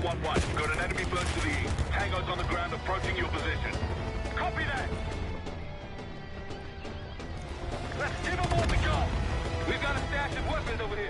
1-1. Got an enemy bird to the east. Tango's on the ground approaching your position. Copy that! Let's give them all the go! We've got a stash of weapons over here.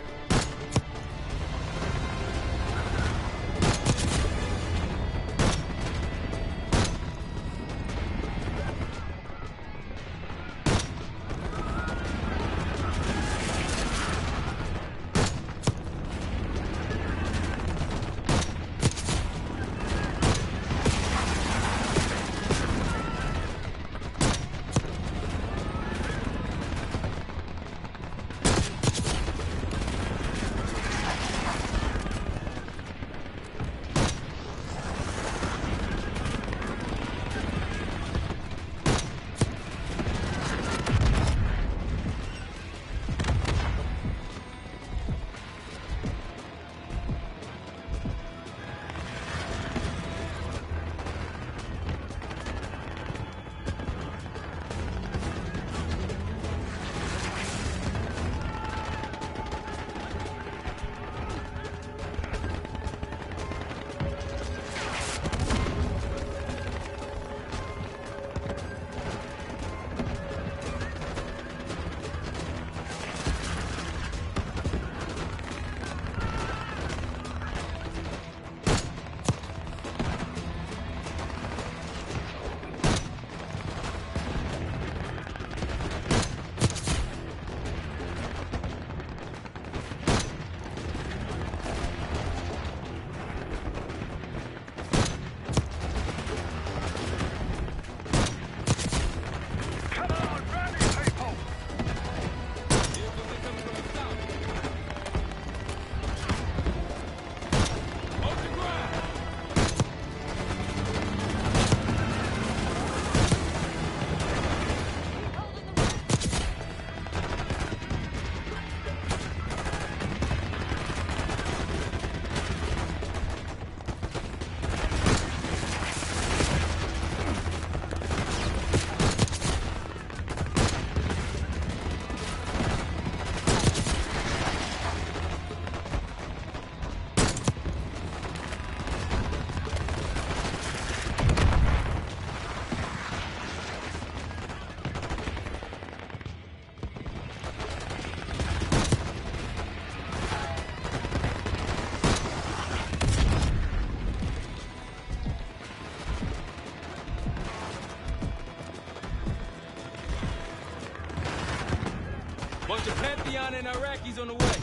Bunch of Pantheon and Iraqis on the way.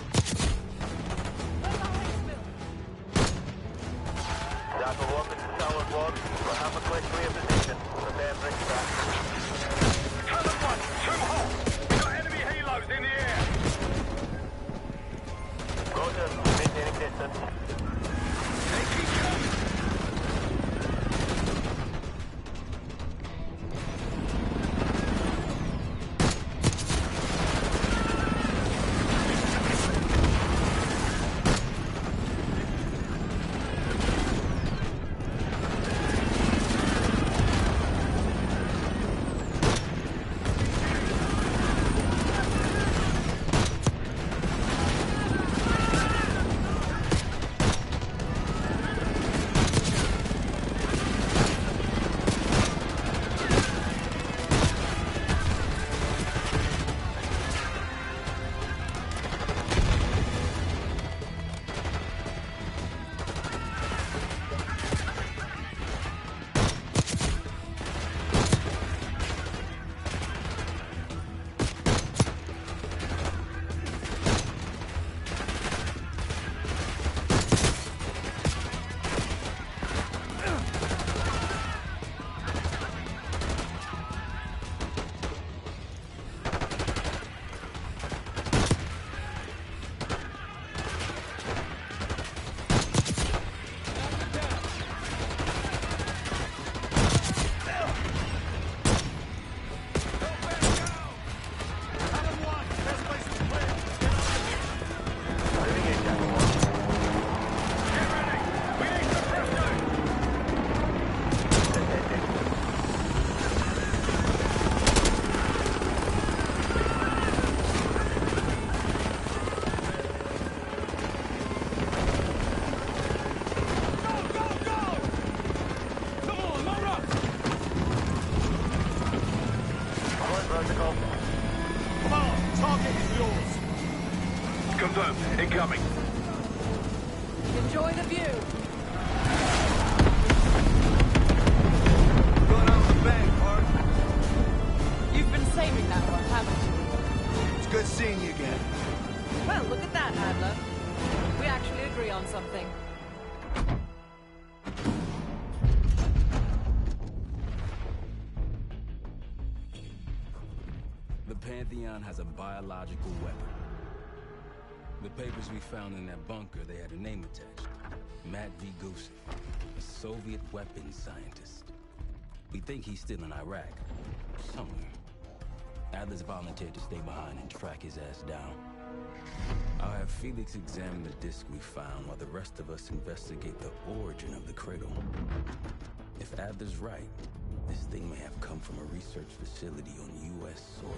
Dapper 1, this is Tower 1. We'll have a quick clear position. Prepare for extraction. Tower 1, 2 hot! We got enemy helos in the air! Roger, maintaining distance. They keep coming! Confirmed. Incoming. Enjoy the view. Going on with the bank, Mark. You've been saving that one, haven't you? It's good seeing you again. Well, look at that, Adler. We actually agree on something. The Pantheon has a biological weapon. The papers we found in that bunker, they had a name attached. Matt V. Gusev, a Soviet weapons scientist. We think he's still in Iraq, somewhere. Adler's volunteered to stay behind and track his ass down. I'll have Felix examine the disc we found while the rest of us investigate the origin of the cradle. If Adler's right, this thing may have come from a research facility on U.S. soil.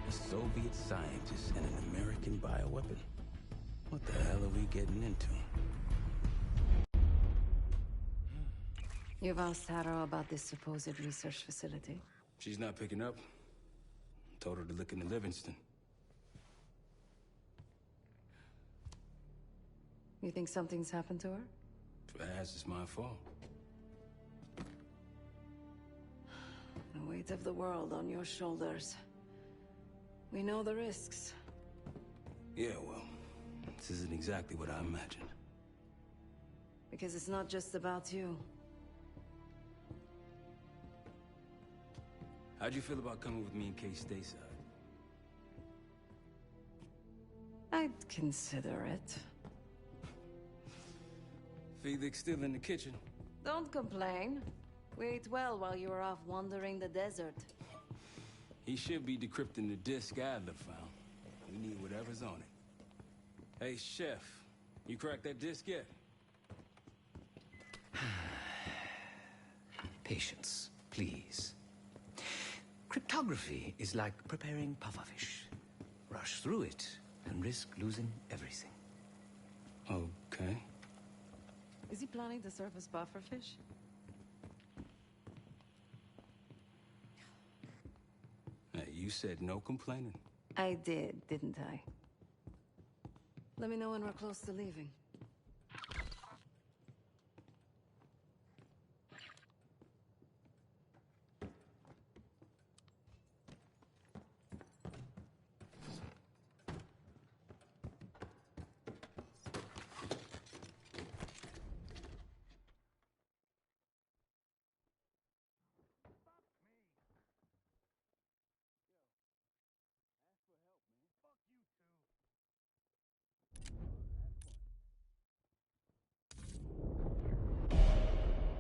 A Soviet scientist and an American bioweapon. What the hell are we getting into? You've asked Harrow about this supposed research facility? She's not picking up. Told her to look into Livingston. You think something's happened to her? If it has, it's my fault. The weight of the world on your shoulders. We know the risks. Yeah, well, this isn't exactly what I imagined. Because it's not just about you. How'd you feel about coming with me in case stateside? I'd consider it. Felix still in the kitchen. Don't complain. We ate well while you were off wandering the desert. He should be decrypting the disc Adler found. We need whatever's on it. Hey, Chef, you cracked that disc yet? Patience, please. Cryptography is like preparing pufferfish. Rush through it and risk losing everything. Okay. Is he planning to serve us pufferfish? Hey, you said no complaining. I did, didn't I? Let me know when we're close to leaving.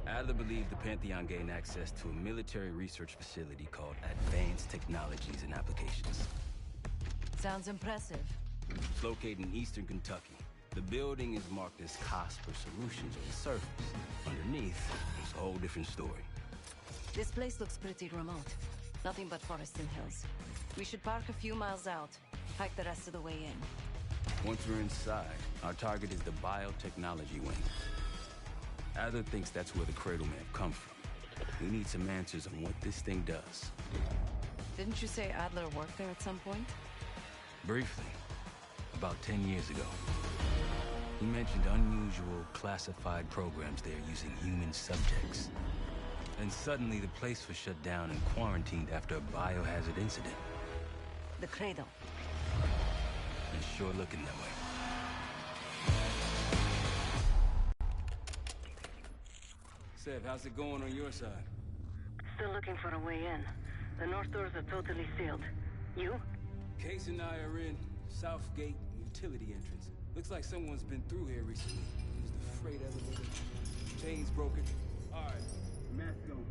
Adler believed the Pantheon gained access to a military research facility called Advanced Technologies and Applications. Sounds impressive. It's located in eastern Kentucky. The building is marked as Cosper Solutions on the surface. Underneath, it's a whole different story. This place looks pretty remote. Nothing but forest and hills. We should park a few miles out. Hike the rest of the way in. Once we're inside, our target is the biotechnology wing. Adler thinks that's where the cradle may have come from. We need some answers on what this thing does. Didn't you say Adler worked there at some point? Briefly, about 10 years ago. He mentioned unusual classified programs there using human subjects. And suddenly the place was shut down and quarantined after a biohazard incident. The cradle. It's sure looking that way. Sev, how's it going on your side? Still looking for a way in. The north doors are totally sealed. You? Case and I are in South Gate utility entrance. Looks like someone's been through here recently. Used the freight elevator. Chains broken. All right, mask on.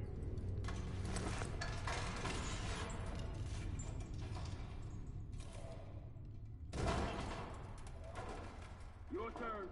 Your turn.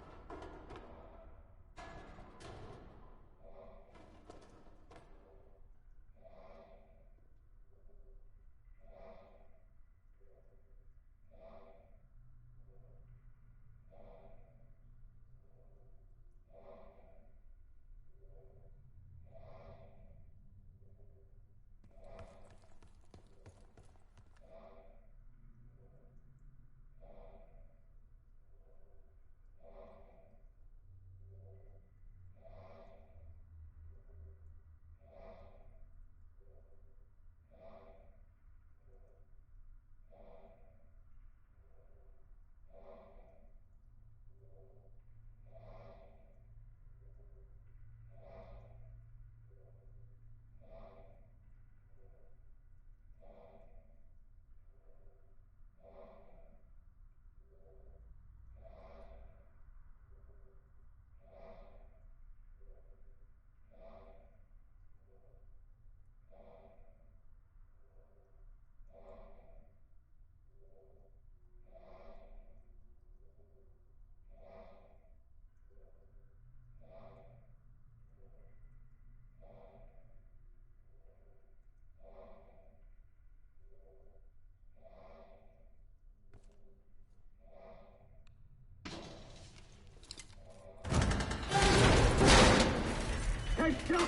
Hang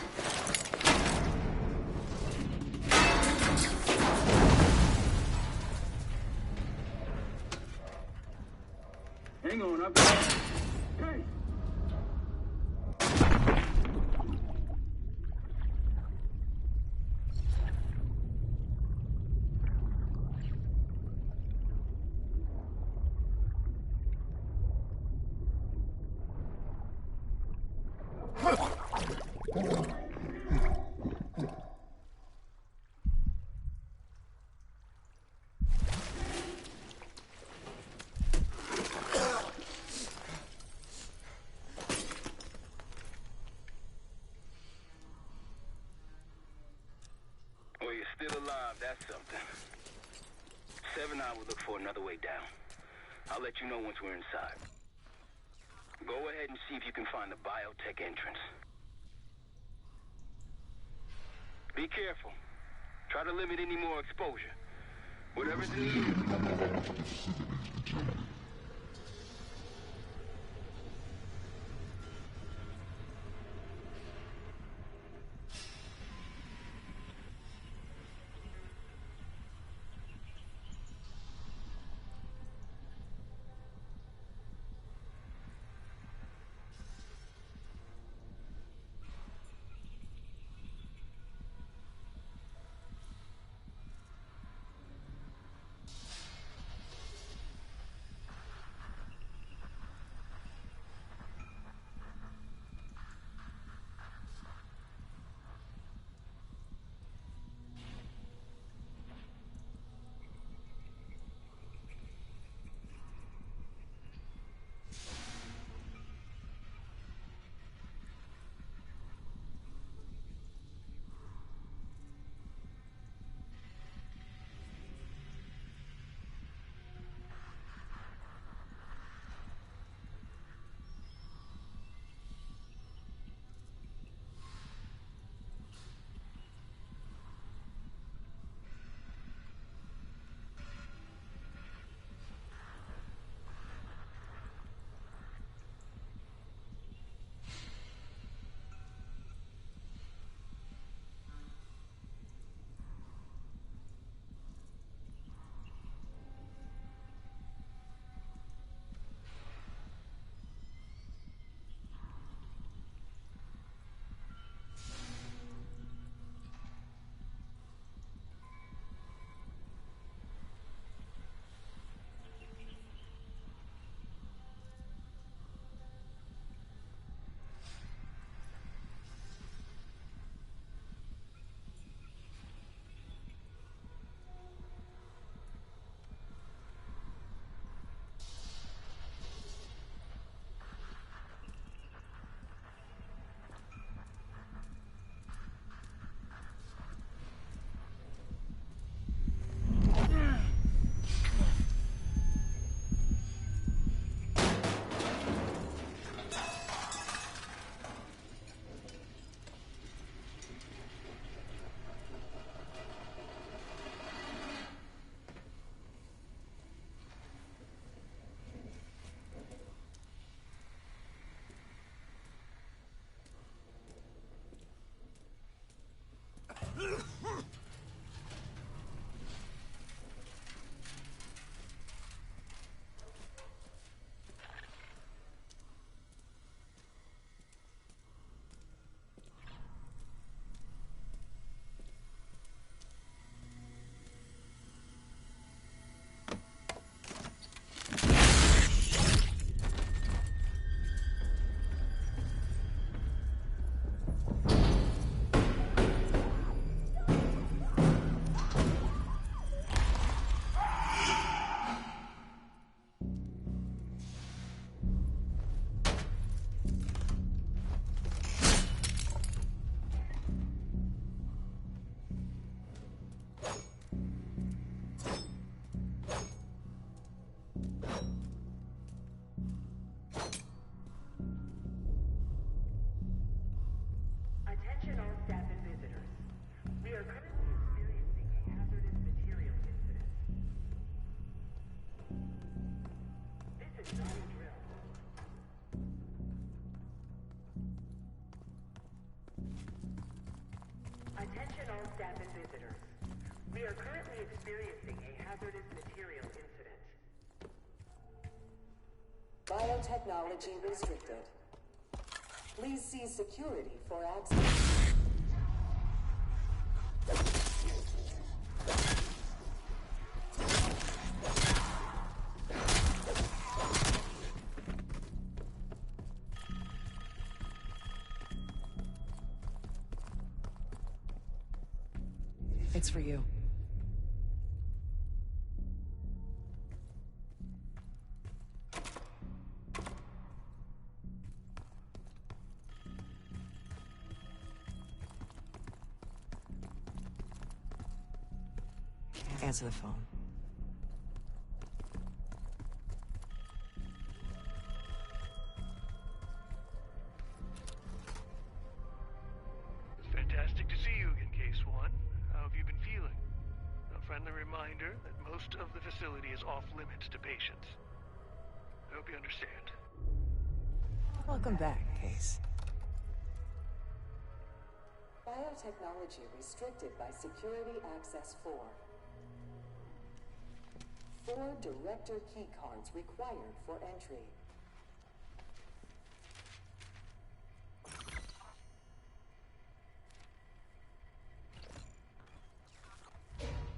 on, I've got... Hey! Well, you're still alive, that's something. 7 I would look for another way down. I'll let you know once we're inside. Go ahead and see if you can find the biotech entrance. Be careful. Try to limit any more exposure. Whatever's needed. We are currently experiencing a hazardous material incident. Biotechnology restricted. Please see security for access. It's for you. Answer the phone. It's fantastic to see you again, Case One. How have you been feeling? A friendly reminder that most of the facility is off limits to patients. I hope you understand. Welcome back, Case. Biotechnology restricted by Security Access 4. 4 director keycards required for entry.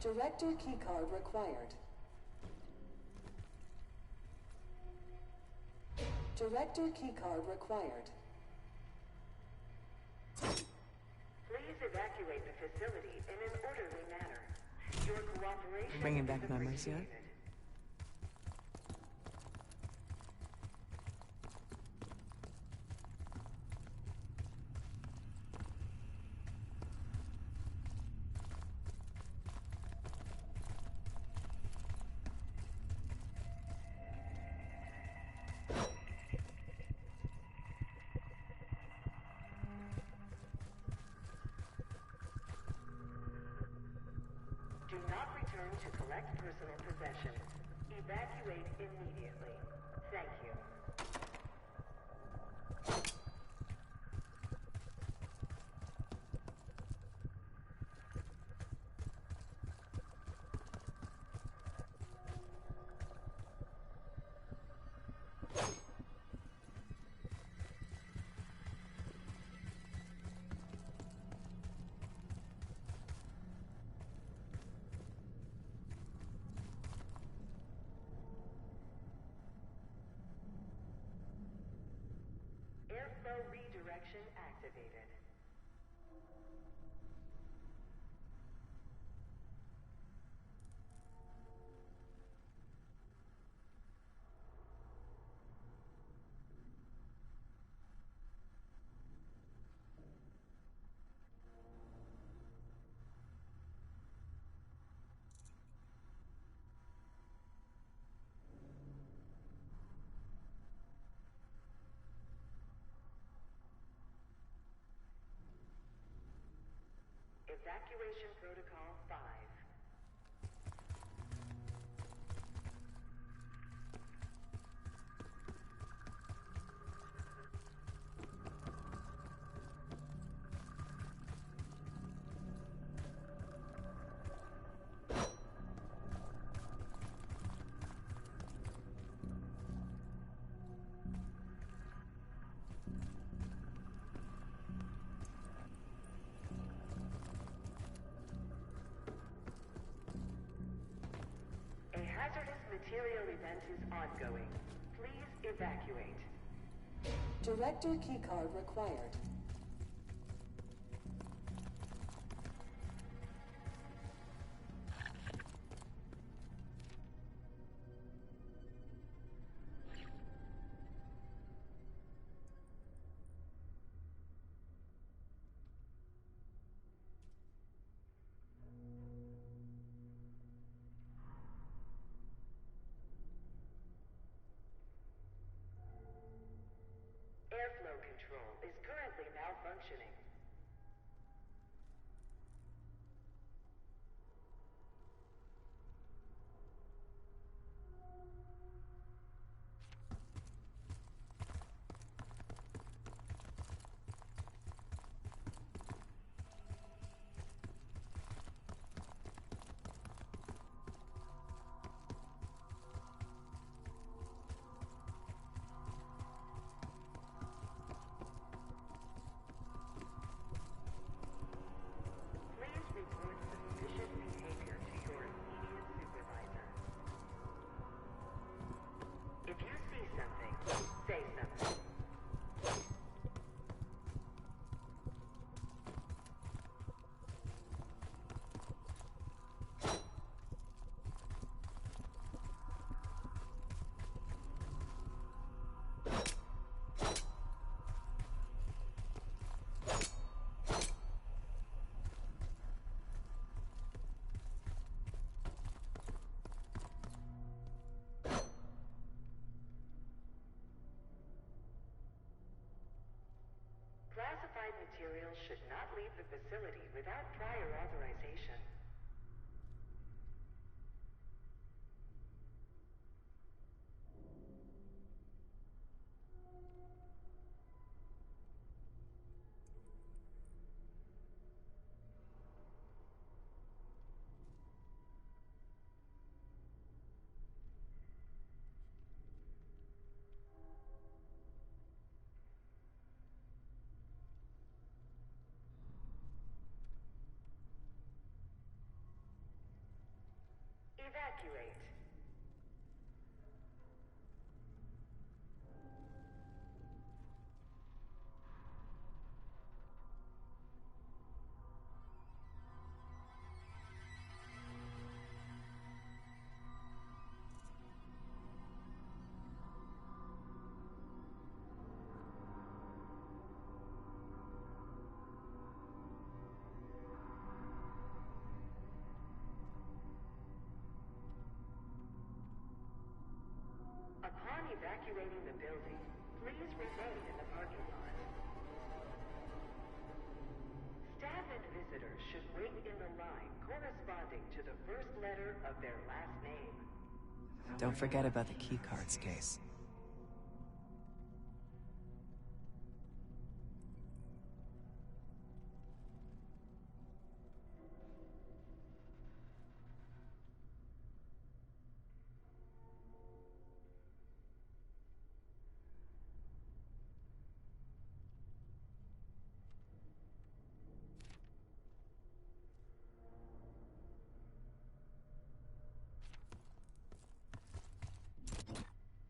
Director keycard required. Director keycard required. Please evacuate the facility in an orderly manner. Your cooperation Bringing is back memories yet? appreciated. Do not return to collect personal possessions. Evacuate immediately. Thank you. Airflow redirection activated. Evacuation Protocol 5. A hazardous material event is ongoing. Please evacuate. Director keycard required. Airflow control is currently should not leave the facility without prior authorization. Evacuate. Upon evacuating the building, please remain in the parking lot. Staff and visitors should wait in the line corresponding to the first letter of their last name. Don't forget about the keycards case.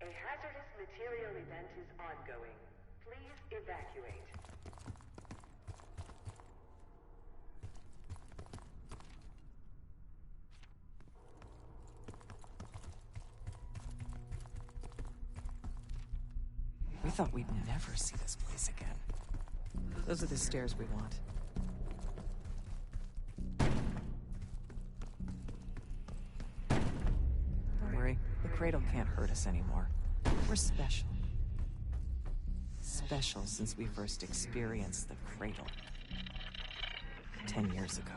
A hazardous material event is ongoing. Please evacuate. We thought we'd never see this place again. Those are the stairs we want. Don't worry, the cradle can't hurt us anymore. We're special. Special since we first experienced the cradle. 10 years ago.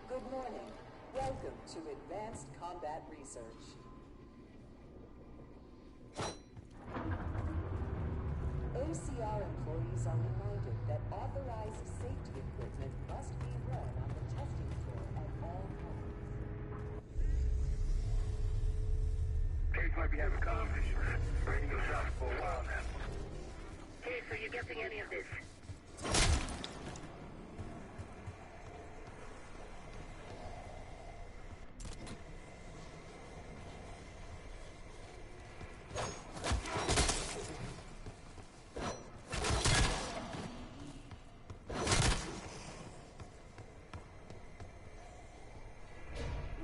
Good morning. Welcome to Advanced Combat Research. OCR employees are reminded that authorized safety equipment must be worn on the testing floor at all times. Case might be having comm issues. Bring yourself for a while now. Hey, so you getting any of this?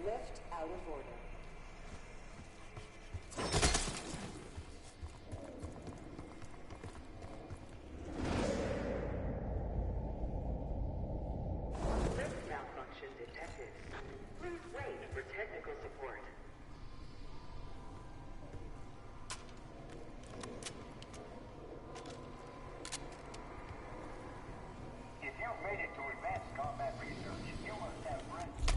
Lift out of order. Please wait for technical support. If you've made it to advanced combat research, you must have friends.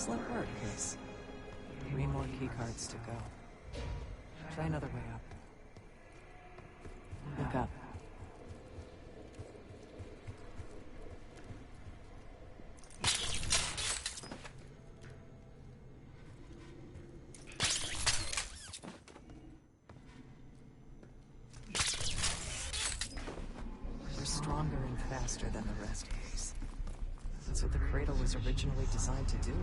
Excellent work, Case. 3 more keycards to go. Try another way up. Look up. You're stronger and faster than the rest, Case. That's what the cradle was originally designed to do.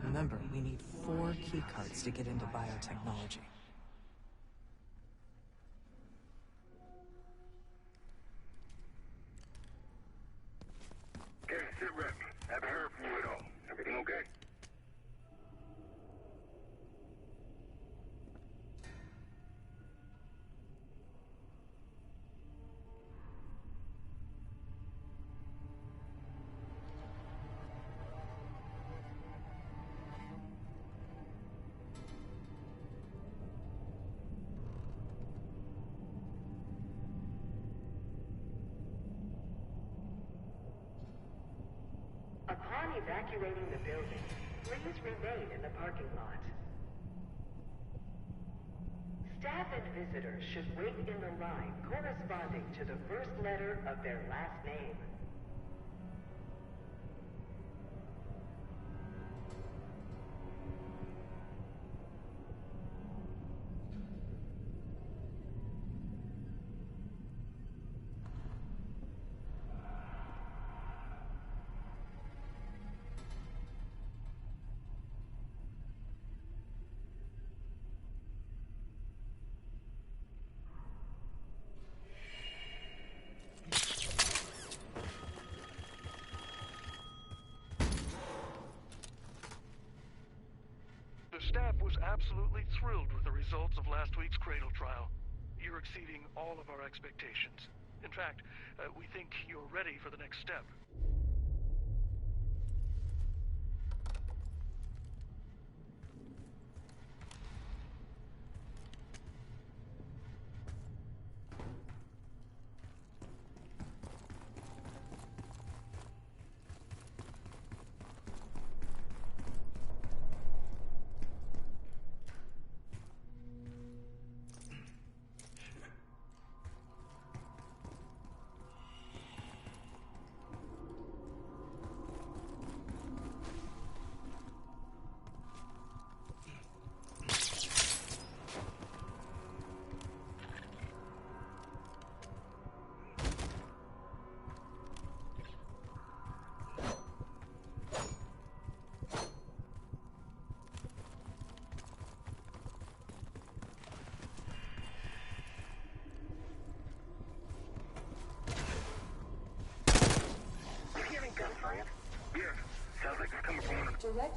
Remember, we need 4 keycards to get into biotechnology. Okay, sit rep. Haven't heard from you at all. Everything okay? Upon evacuating the building, please remain in the parking lot. Staff and visitors should wait in the line corresponding to the first letter of their last name. The staff was absolutely thrilled with the results of last week's Cradle trial. You're exceeding all of our expectations. In fact, we think you're ready for the next step.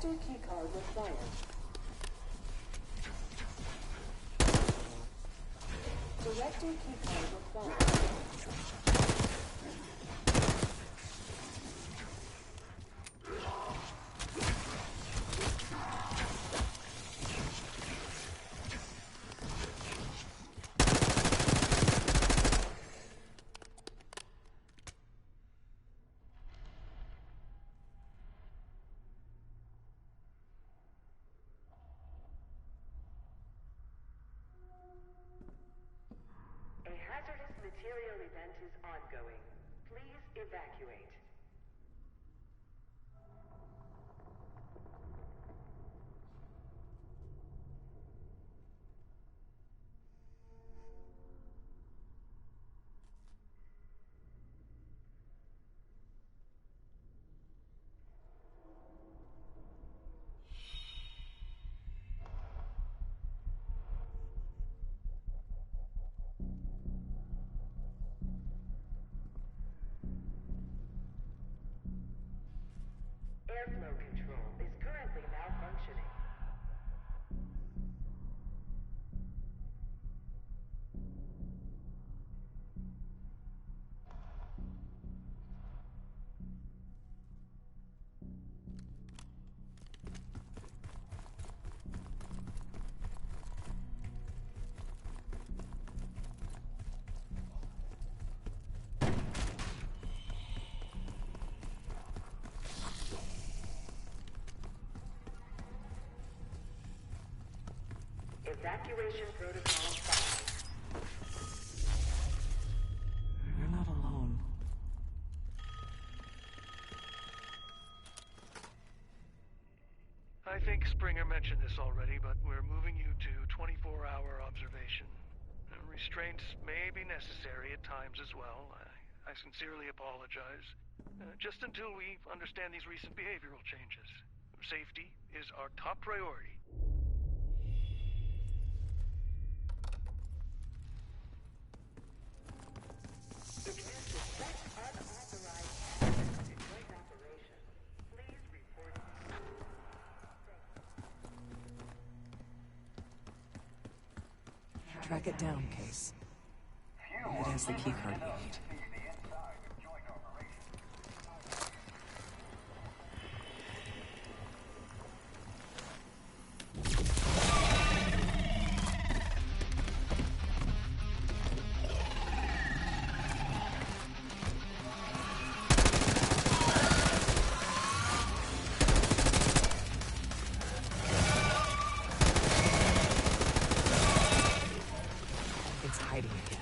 Director keycard required. Director keycard required. A hazardous material event is ongoing. Please evacuate. Airflow control is currently malfunctioning. Evacuation protocol 5. You're not alone. I think Springer mentioned this already, but we're moving you to 24-hour observation. Restraints may be necessary at times as well. I sincerely apologize. Just until we understand these recent behavioral changes. Safety is our top priority. If you suspect unauthorized access to joint operations, please report it. Track it down, Case. It has the keycard we need. It's hiding again.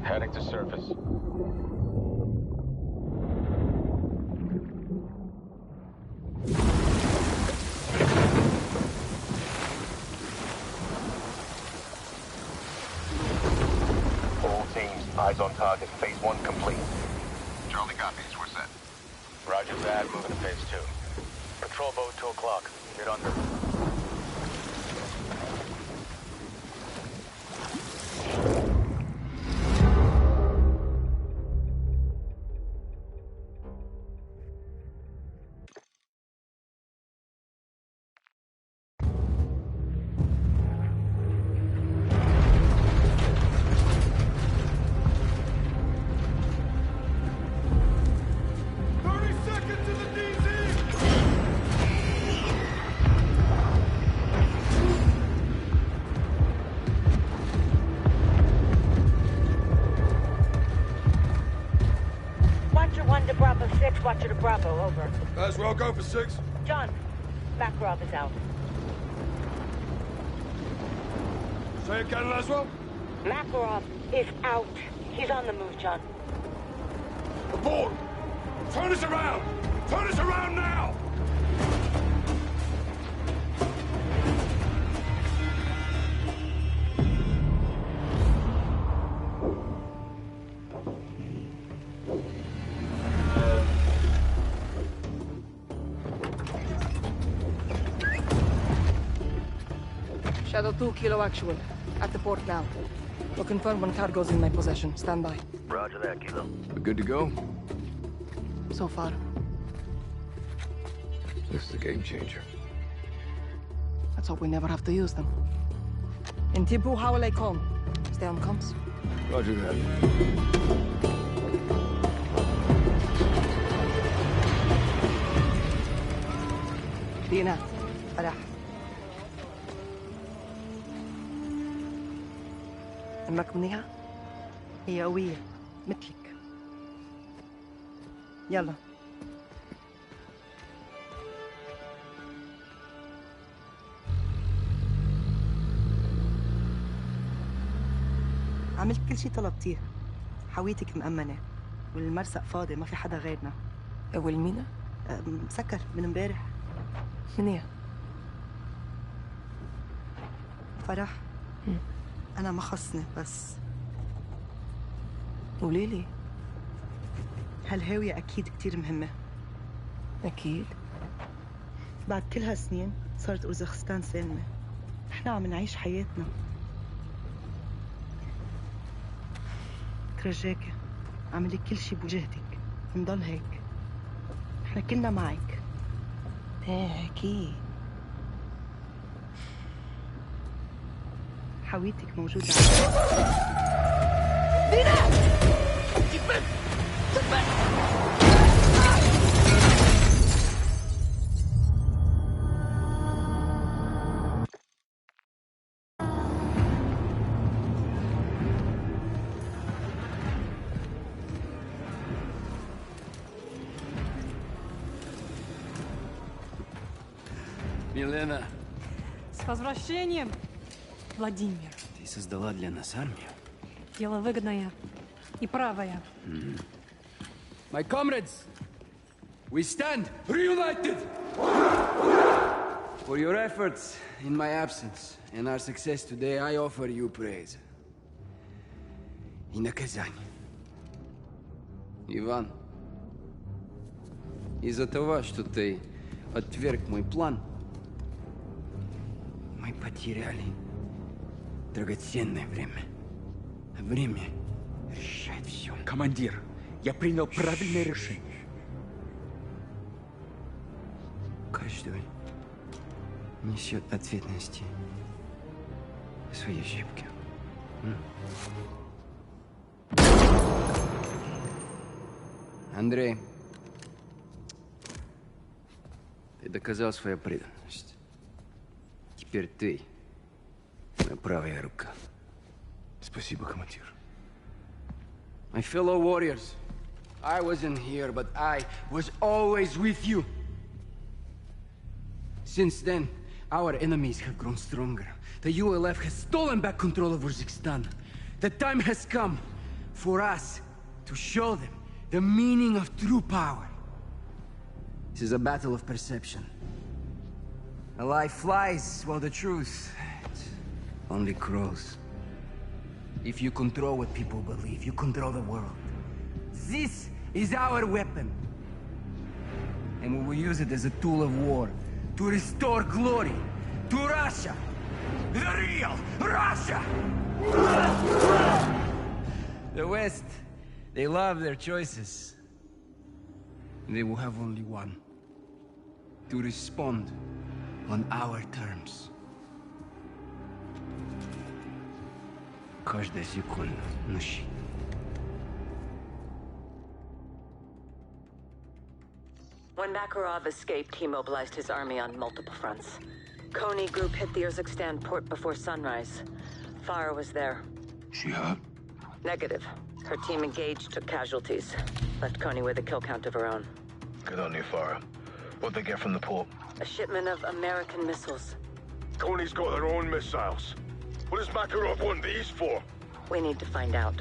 Heading to surface. All teams, eyes on target. Phase 1 complete. Charlie copies. We're set. Roger that. Moving to phase 2. Patrol boat 2 o'clock. Get under. Watcher 1 to Bravo 6, Watcher to Bravo, over. Laswell, go for 6. John, Makarov is out. Say again, Laswell. Makarov is out. He's on the move, John. Aboard! Turn us around! Turn us around now! Shadow 2, Kilo Actual. At the port now. Will confirm when cargo's in my possession. Stand by. Roger that, Kilo. We're good to go? So far. This is a game changer. Let's hope we never have to use them. In Tibu Hawale Con. Stay on comms. Roger that. دينا فرح أمك منيحة؟ هي قوية مثلك. يلا عملت كل شي طلبتيه. حويتك مأمنة والمرسق فاضي، ما في حدا غيرنا. والمينا؟ مسكر من امبارح. منيح. فرح أنا ما خصني بس قوليلي. هالهاوية أكيد كتير مهمة. أكيد. بعد كل هالسنين صارت أوزبكستان سالمة. نحن عم نعيش حياتنا. ترجاكي اعملي كل شي بوجهتك. نضل هيك. نحن كلنا معك. ايه أكيد. حويتك موجودة دينا! كيفك؟ Милена, С возвращением, Владимир. Ты создала для нас армию? Дело выгодное и правое. My comrades, we stand reunited! For your efforts in my absence and our success today, I offer you praise. И наказание. Иван, из-за того, что ты отверг мой план, мы потеряли драгоценное время. Время решает все. Командир, я принял правильное решение. Каждый несет ответственности за свои ошибки. Андрей, ты доказал свою преданность. Теперь ты моя правая рука. Спасибо, командир. My fellow warriors, I wasn't here, but I was always with you. Since then, our enemies have grown stronger. The ULF has stolen back control of Uzbekistan. The time has come For us to show them the meaning of true power. This is a battle of perception. A lie flies while the truth only grows. If you control what people believe, you control the world. This is our weapon. And we will use it as a tool of war to restore glory to Russia. The real Russia! The West, they love their choices. They will have only one. To respond on our terms. Каждая секунда на счету. When Makarov escaped, he mobilized his army on multiple fronts. Kony group hit the Urzikstan port before sunrise. Farah was there. She hurt? Negative. Her team engaged, took casualties. Left Kony with a kill count of her own. Good on you, Farah. What'd they get from the port? A shipment of American missiles. Kony's got their own missiles. What does Makarov want these for? We need to find out.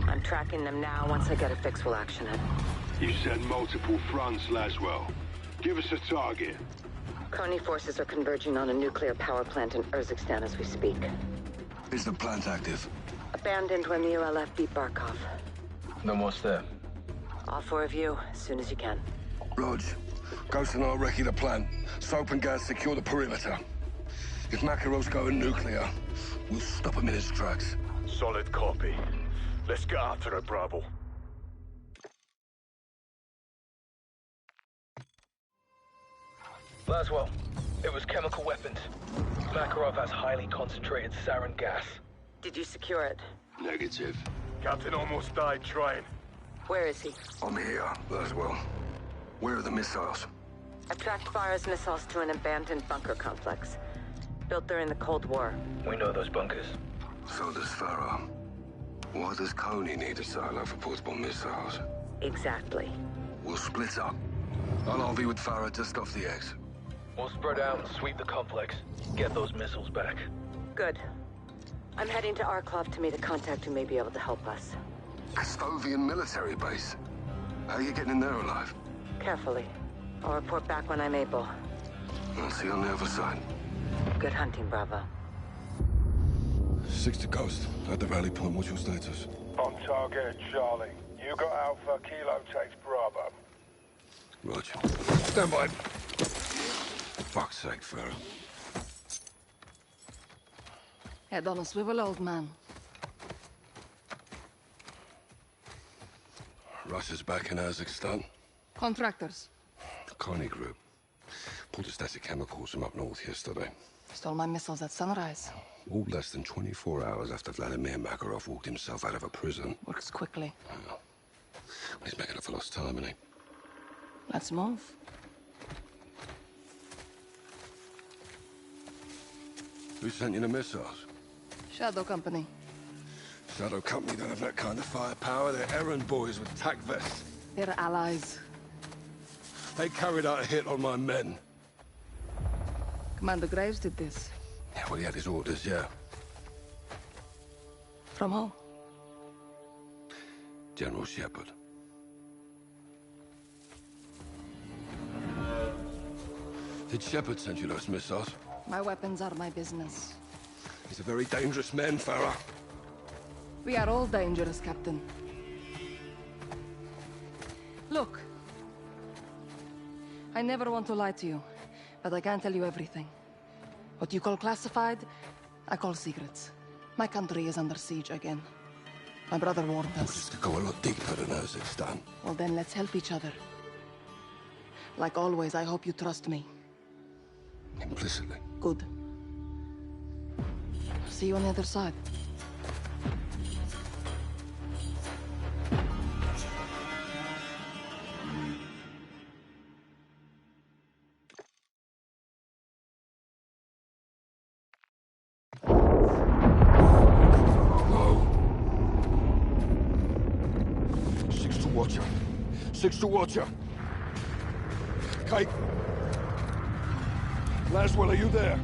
I'm tracking them now. Once I get a fix, we'll action it. You said multiple fronts, Laswell. Give us a target. Kony forces are converging on a nuclear power plant in Urzikstan as we speak. Is the plant active? Abandoned when the ULF beat Barkov. Then what's there? All four of you, as soon as you can. Rog, Ghost and I'll recce the plant. Soap and gas secure the perimeter. If Makarov's going nuclear, we'll stop him in his tracks. Solid copy. Let's get after it, Bravo. Laswell, it was chemical weapons. Makarov has highly concentrated sarin gas. Did you secure it? Negative. Captain almost died trying. Where is he? I'm here, Laswell. Where are the missiles? I tracked Farah's missiles to an abandoned bunker complex. Built during the Cold War. We know those bunkers. So does Farah. Why does Kony need a silo for portable missiles? Exactly. We'll split up. I'll RV with Farah just off the X. We'll spread out and sweep the complex. Get those missiles back. Good. I'm heading to Arklov to meet a contact who may be able to help us. Custovian military base. How are you getting in there alive? Carefully. I'll report back when I'm able. I'll see you on the other side. Good hunting, Bravo. 6 to Ghost. At the rally point, what's your status? On target, Charlie. You got Alpha, Kilo takes Bravo. Roger. Stand by. Fuck's sake, Farah. Head on a swivel, old man. Russia's back in Urzikstan. Contractors. The Kony group. Pulled a stash of chemicals from up north yesterday. Stole my missiles at sunrise. All less than 24 hours after Vladimir Makarov walked himself out of a prison. Works quickly. Well, he's making up for lost time, isn't he? Let's move. Who sent you the missiles? Shadow Company. Shadow Company don't have that kind of firepower. They're errand boys with tac vests. They're allies. They carried out a hit on my men. Commander Graves did this. Yeah, well, he had his orders, yeah. From who? General Shepard. Did Shepard send you those missiles? My weapons are my business. He's a very dangerous man, Farah. We are all dangerous, Captain. Look. I never want to lie to you, but I can't tell you everything. What you call classified, I call secrets. My country is under siege again. My brother warned us. This could go a lot deeper than Urzikstan. Well, then let's help each other. Like always, I hope you trust me. Implicitly. Good. See you on the other side. Six to Watcher. Kate. Laswell, are you there?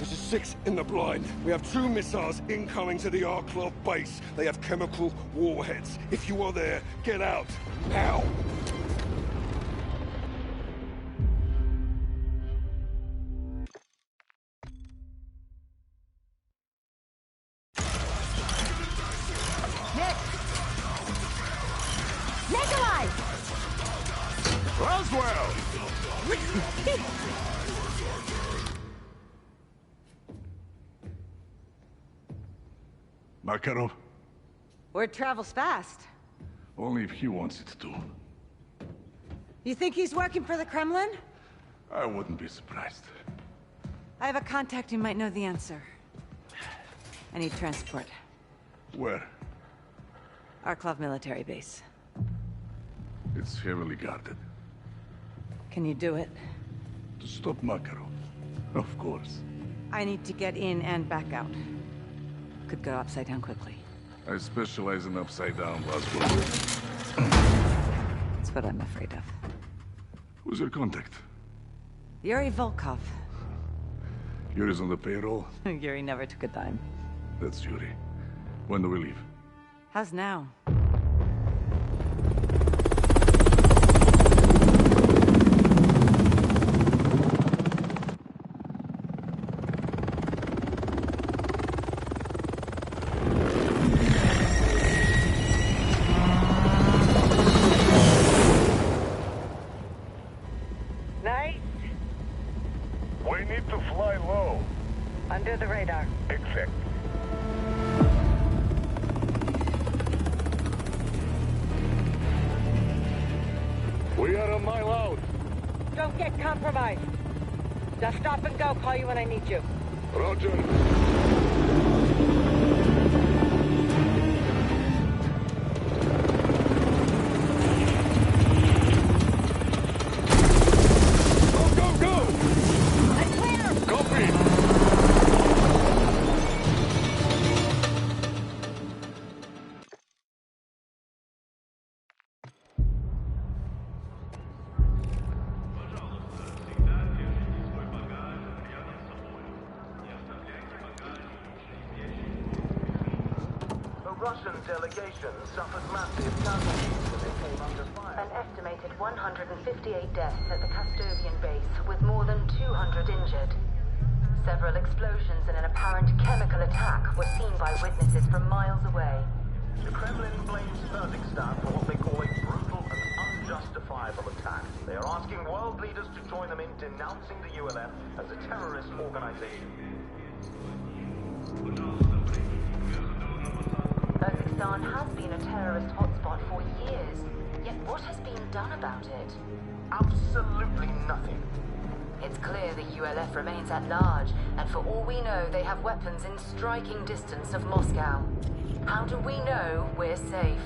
This is 6 in the blind. We have 2 missiles incoming to the Arklov base. They have chemical warheads. If you are there, get out. Now! Nikolai! Roswell! Makarov? Word travels fast. Only if he wants it to. You think he's working for the Kremlin? I wouldn't be surprised. I have a contact who might know the answer. I need transport. Where? Arklov military base. It's heavily guarded. Can you do it? To stop Makarov? Of course. I need to get in and back out. Could go upside down quickly. I specialize in upside down, Roswell. That's what I'm afraid of. Who's your contact? Yuri Volkov. Yuri's on the payroll? Yuri never took a dime. That's Yuri. When do we leave? How's now? Nice. We need to fly low. Under the radar. Exact. We are a mile out. Don't get compromised. Just stop and go. Call you when I need you. Roger. Russian delegation suffered massive casualties when they came under fire. An estimated 158 deaths at the Castovian base, with more than 200 injured. Several explosions and an apparent chemical attack were seen by witnesses from miles away. The Kremlin blames Kazakhstan for what they call a brutal and unjustifiable attack. They are asking world leaders to join them in denouncing the ULF as a terrorist organization. Kazakhstan has been a terrorist hotspot for years, yet what has been done about it? Absolutely nothing. It's clear the ULF remains at large, and for all we know, they have weapons in striking distance of Moscow. How do we know we're safe?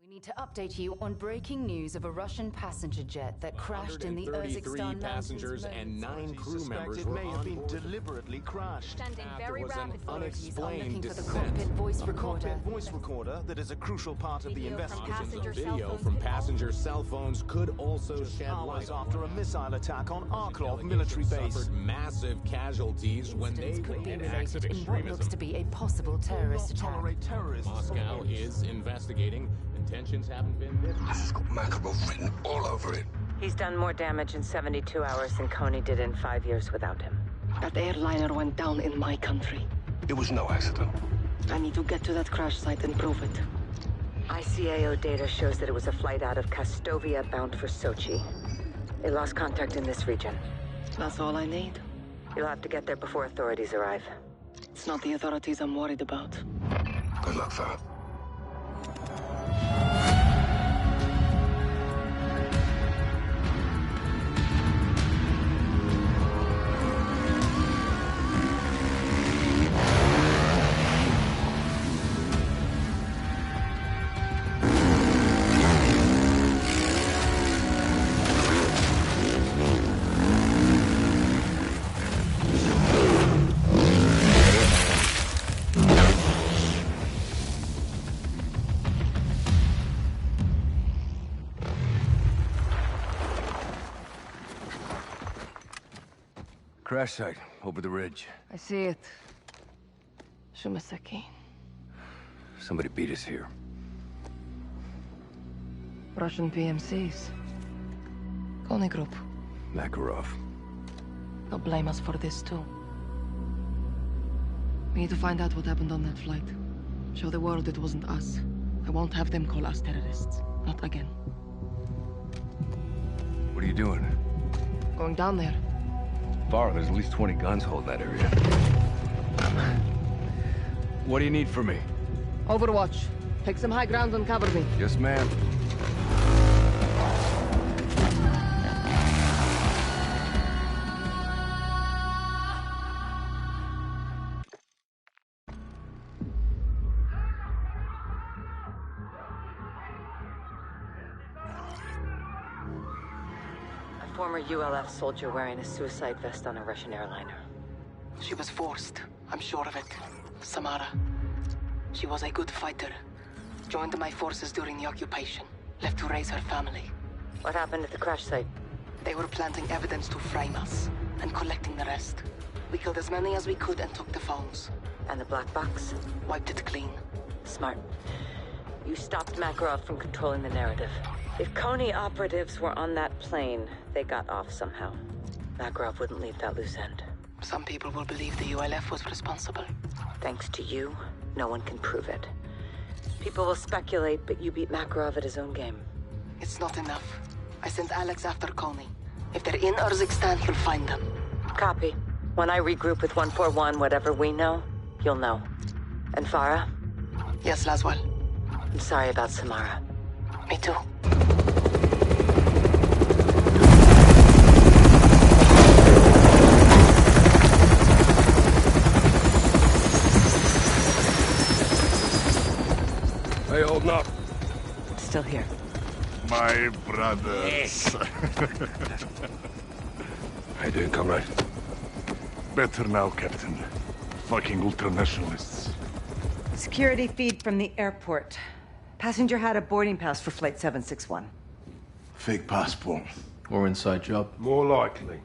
We need to update you on breaking news of a Russian passenger jet that crashed in the Urzikstan passengers and 9 crew members were may have been on board. deliberately crashed. Standing very was an rapid authorities are unexplained looking for the descent. cockpit voice A recorder. cockpit voice recorder that is a crucial part of the investigation. Video from passenger cell phones could also shed Hours light after a missile attack on Arklov military base. suffered massive casualties when they Could be committed related acts of in what looks to extremism. be a possible terrorist attack. Tolerate terrorists. Moscow is investigating. Intentions haven't been. This has got Makarov written all over it. He's done more damage in 72 hours than Coney did in 5 years without him. That airliner went down in my country. It was no accident. I need to get to that crash site and prove it. ICAO data shows that it was a flight out of Kastovia bound for Sochi. They lost contact in this region. That's all I need. You'll have to get there before authorities arrive. It's not the authorities I'm worried about. Good luck, fella. Crash site, over the ridge. I see it. Shumasaki. Somebody beat us here. Russian PMCs. Kony Group. Makarov. They'll blame us for this too. We need to find out what happened on that flight. Show the world it wasn't us. I won't have them call us terrorists. Not again. What are you doing? Going down there. Bar, there's at least 20 guns holding that area. What do you need from me? Overwatch. Take some high ground and cover me. Yes, ma'am. Former ULF soldier wearing a suicide vest on a Russian airliner. She was forced. I'm sure of it. Samara. She was a good fighter. Joined my forces during the occupation. Left to raise her family. What happened at the crash site? They were planting evidence to frame us, and collecting the rest. We killed as many as we could and took the phones. And the black box? Wiped it clean. Smart. You stopped Makarov from controlling the narrative. If Kony operatives were on that plane, they got off somehow. Makarov wouldn't leave that loose end. Some people will believe the ULF was responsible. Thanks to you, no one can prove it. People will speculate, but you beat Makarov at his own game. It's not enough. I sent Alex after Kony. If they're in Urzikstan, he'll find them. Copy. When I regroup with 141, whatever we know, you'll know. And Farah? Yes, Laswell. I'm sorry about Samara. Me too. Hey, holding up. Still here. My brothers. How you doing, comrade? Better now, Captain. Fucking ultranationalists. Security feed from the airport. Passenger had a boarding pass for Flight 761. Fake passport. Or inside job. More likely.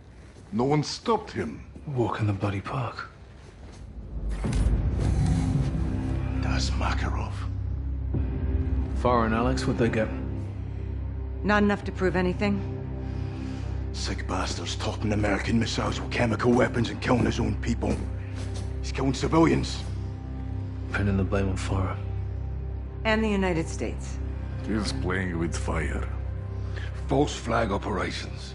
No one stopped him. Walk in the bloody park. That's Makarov. Farah and Alex, what'd they get? Not enough to prove anything? Sick bastards topping American missiles with chemical weapons and killing his own people. He's killing civilians. Pinning the blame on Farah. And the United States. He's playing with fire. False flag operations.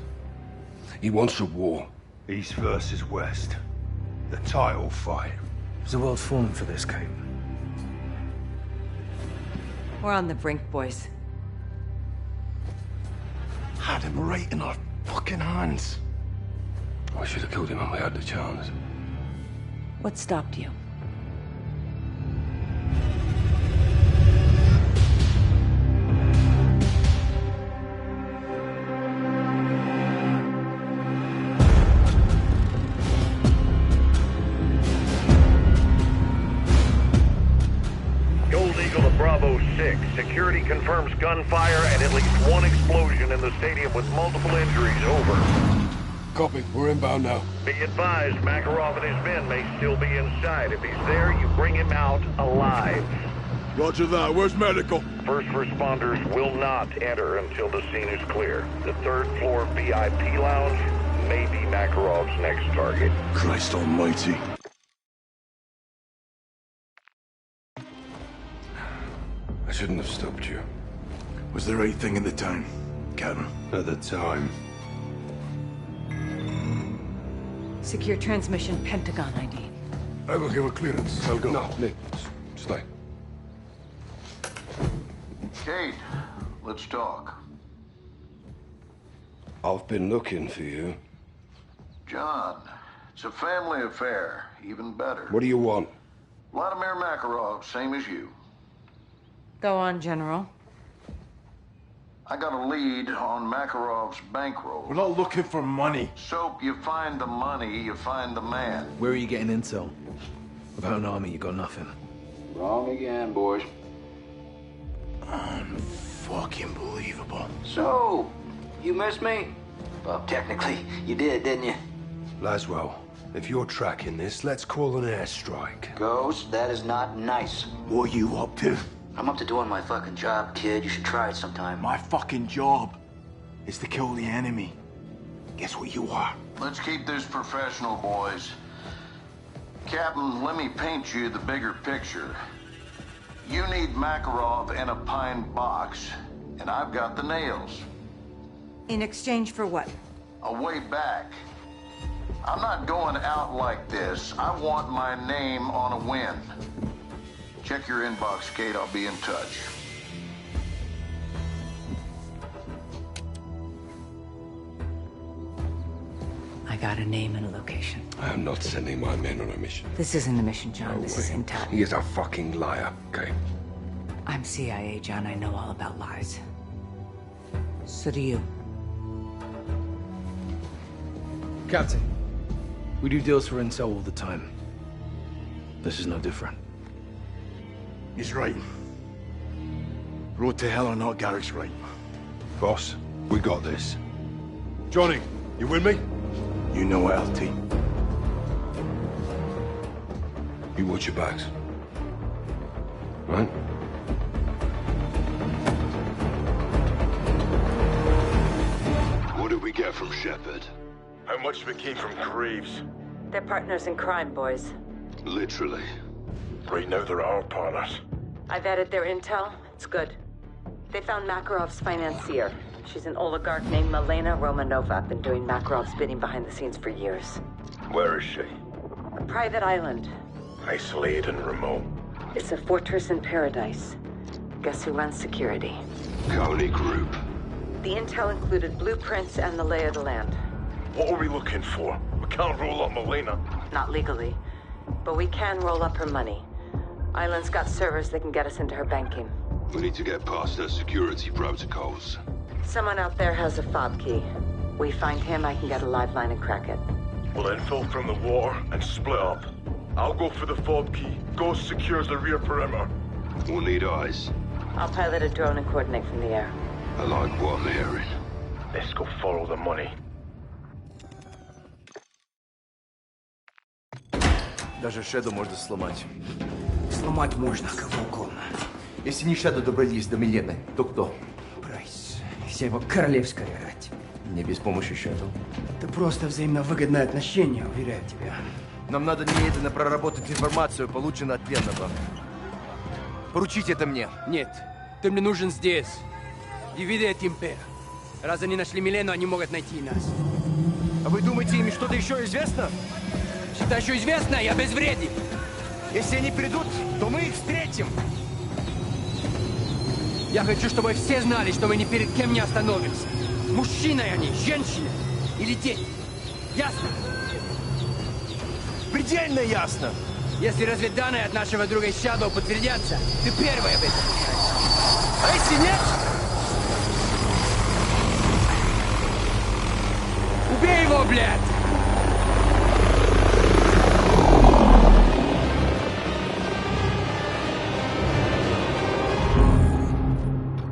He wants a war. East versus West. The title fight. Is the world falling for this, Kate? We're on the brink, boys. Had him right in our fucking hands. I should have killed him when we had the chance. What stopped you? Gold Eagle to Bravo 6. Security confirms gunfire and at least one explosion in the stadium with multiple injuries. Over. Copy. We're inbound now. Be advised, Makarov and his men may still be inside. If he's there, you bring him out alive. Roger that. Where's medical? First responders will not enter until the scene is clear. The third floor VIP lounge may be Makarov's next target. Christ almighty. I shouldn't have stopped you. Was the right thing at the time, Captain? At the time. Secure transmission, Pentagon ID. I will give a clearance. I'll go. No, Nick. Stay. Kate, let's talk. I've been looking for you. John, it's a family affair. Even better. What do you want? Vladimir Makarov, same as you. Go on, General. I got a lead on Makarov's bankroll. We're not looking for money. Soap, you find the money, you find the man. Where are you getting intel? Without an army, you got nothing. Wrong again, boys. Unfucking believable. So, you missed me? Well, technically, you did, didn't you? Laswell, if you're tracking this, let's call an airstrike. Ghost, that is not nice. What are you up to? I'm up to doing my fucking job, kid. You should try it sometime. My fucking job is to kill the enemy. Guess what you are? Let's keep this professional, boys. Captain, let me paint you the bigger picture. You need Makarov in a pine box, and I've got the nails. In exchange for what? A way back. I'm not going out like this. I want my name on a win. Check your inbox, Kate. I'll be in touch. I got a name and a location. I am not sending my men on a mission. This isn't a mission, John. No This way. is intel. He is a fucking liar, okay? I'm CIA, John. I know all about lies. So do you. Captain, we do deals for intel all the time. This is no different. He's right. Road to hell or not, Garrick's right. Boss, we got this. Johnny, you with me? You know it, LT. You watch your backs. Right? What did we get from Shepard? How much we came from Graves? They're partners in crime, boys. Literally. Right now, they're our partners. I vetted their intel. It's good. They found Makarov's financier. She's an oligarch named Milena Romanova. Been doing Makarov's bidding behind the scenes for years. Where is she? A private island. Isolated and remote. It's a fortress in paradise. Guess who runs security? Coney Group. The intel included blueprints and the lay of the land. What are we looking for? We can't roll up Milena. Not legally. But we can roll up her money. Island's got servers that can get us into her banking. We need to get past their security protocols. Someone out there has a fob key. We find him, I can get a live line and crack it. We'll infill from the water and split up. I'll go for the fob key. Ghost secures the rear perimeter. We'll need eyes. I'll pilot a drone and coordinate from the air. I like what I'm hearing. Let's go follow the money. Даже Шеду можно сломать. Сломать можно кого угодно. Если не Шеду добрались до Милены, то кто? Прайс. Вся его королевская рать. Не без помощи Шеду. Это просто взаимно выгодное отношение, уверяю тебя. Нам надо немедленно проработать информацию, полученную от пленного. Поручите это мне. Нет, ты мне нужен здесь. Дивиде et Impera. Раз они нашли Милену, они могут найти и нас. А вы думаете, им что-то еще известно? Что-то еще известно, я безвреден. Если они придут, то мы их встретим. Я хочу, чтобы все знали, что мы ни перед кем не остановимся. Мужчины они, женщины или дети. Ясно? Предельно ясно. Если разведданные от нашего друга Shadow подтвердятся, ты первый об этом узнаешь. А если нет? Убей его, блядь!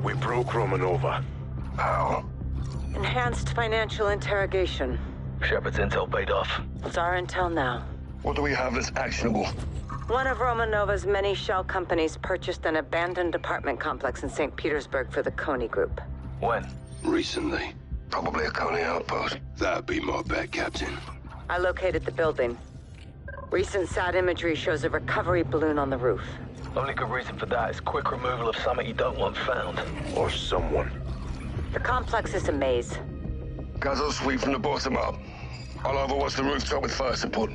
We broke Romanova. How? Enhanced financial interrogation. Shepard's intel paid off. It's our intel now. What do we have that's actionable? One of Romanova's many shell companies purchased an abandoned apartment complex in St. Petersburg for the Coney Group. When? Recently. Probably a Coney outpost. That'd be my bet, Captain. I located the building. Recent SAT imagery shows a recovery balloon on the roof. Only good reason for that is quick removal of something you don't want found. Or someone. The complex is a maze. Guys will sweep from the bottom up. I'll overwatch the rooftop with fire support.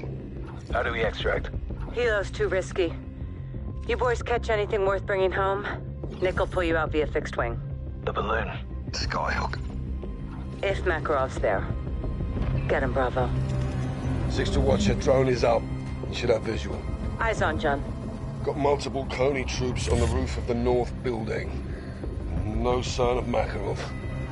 How do we extract? Helo's too risky. You boys catch anything worth bringing home? Nick will pull you out via fixed wing. The balloon. Skyhook. If Makarov's there. Get him, Bravo. 6 to watch, your drone is up. You should have visual. Eyes on, John. Got multiple Coney troops on the roof of the north building. No sign of Makarov.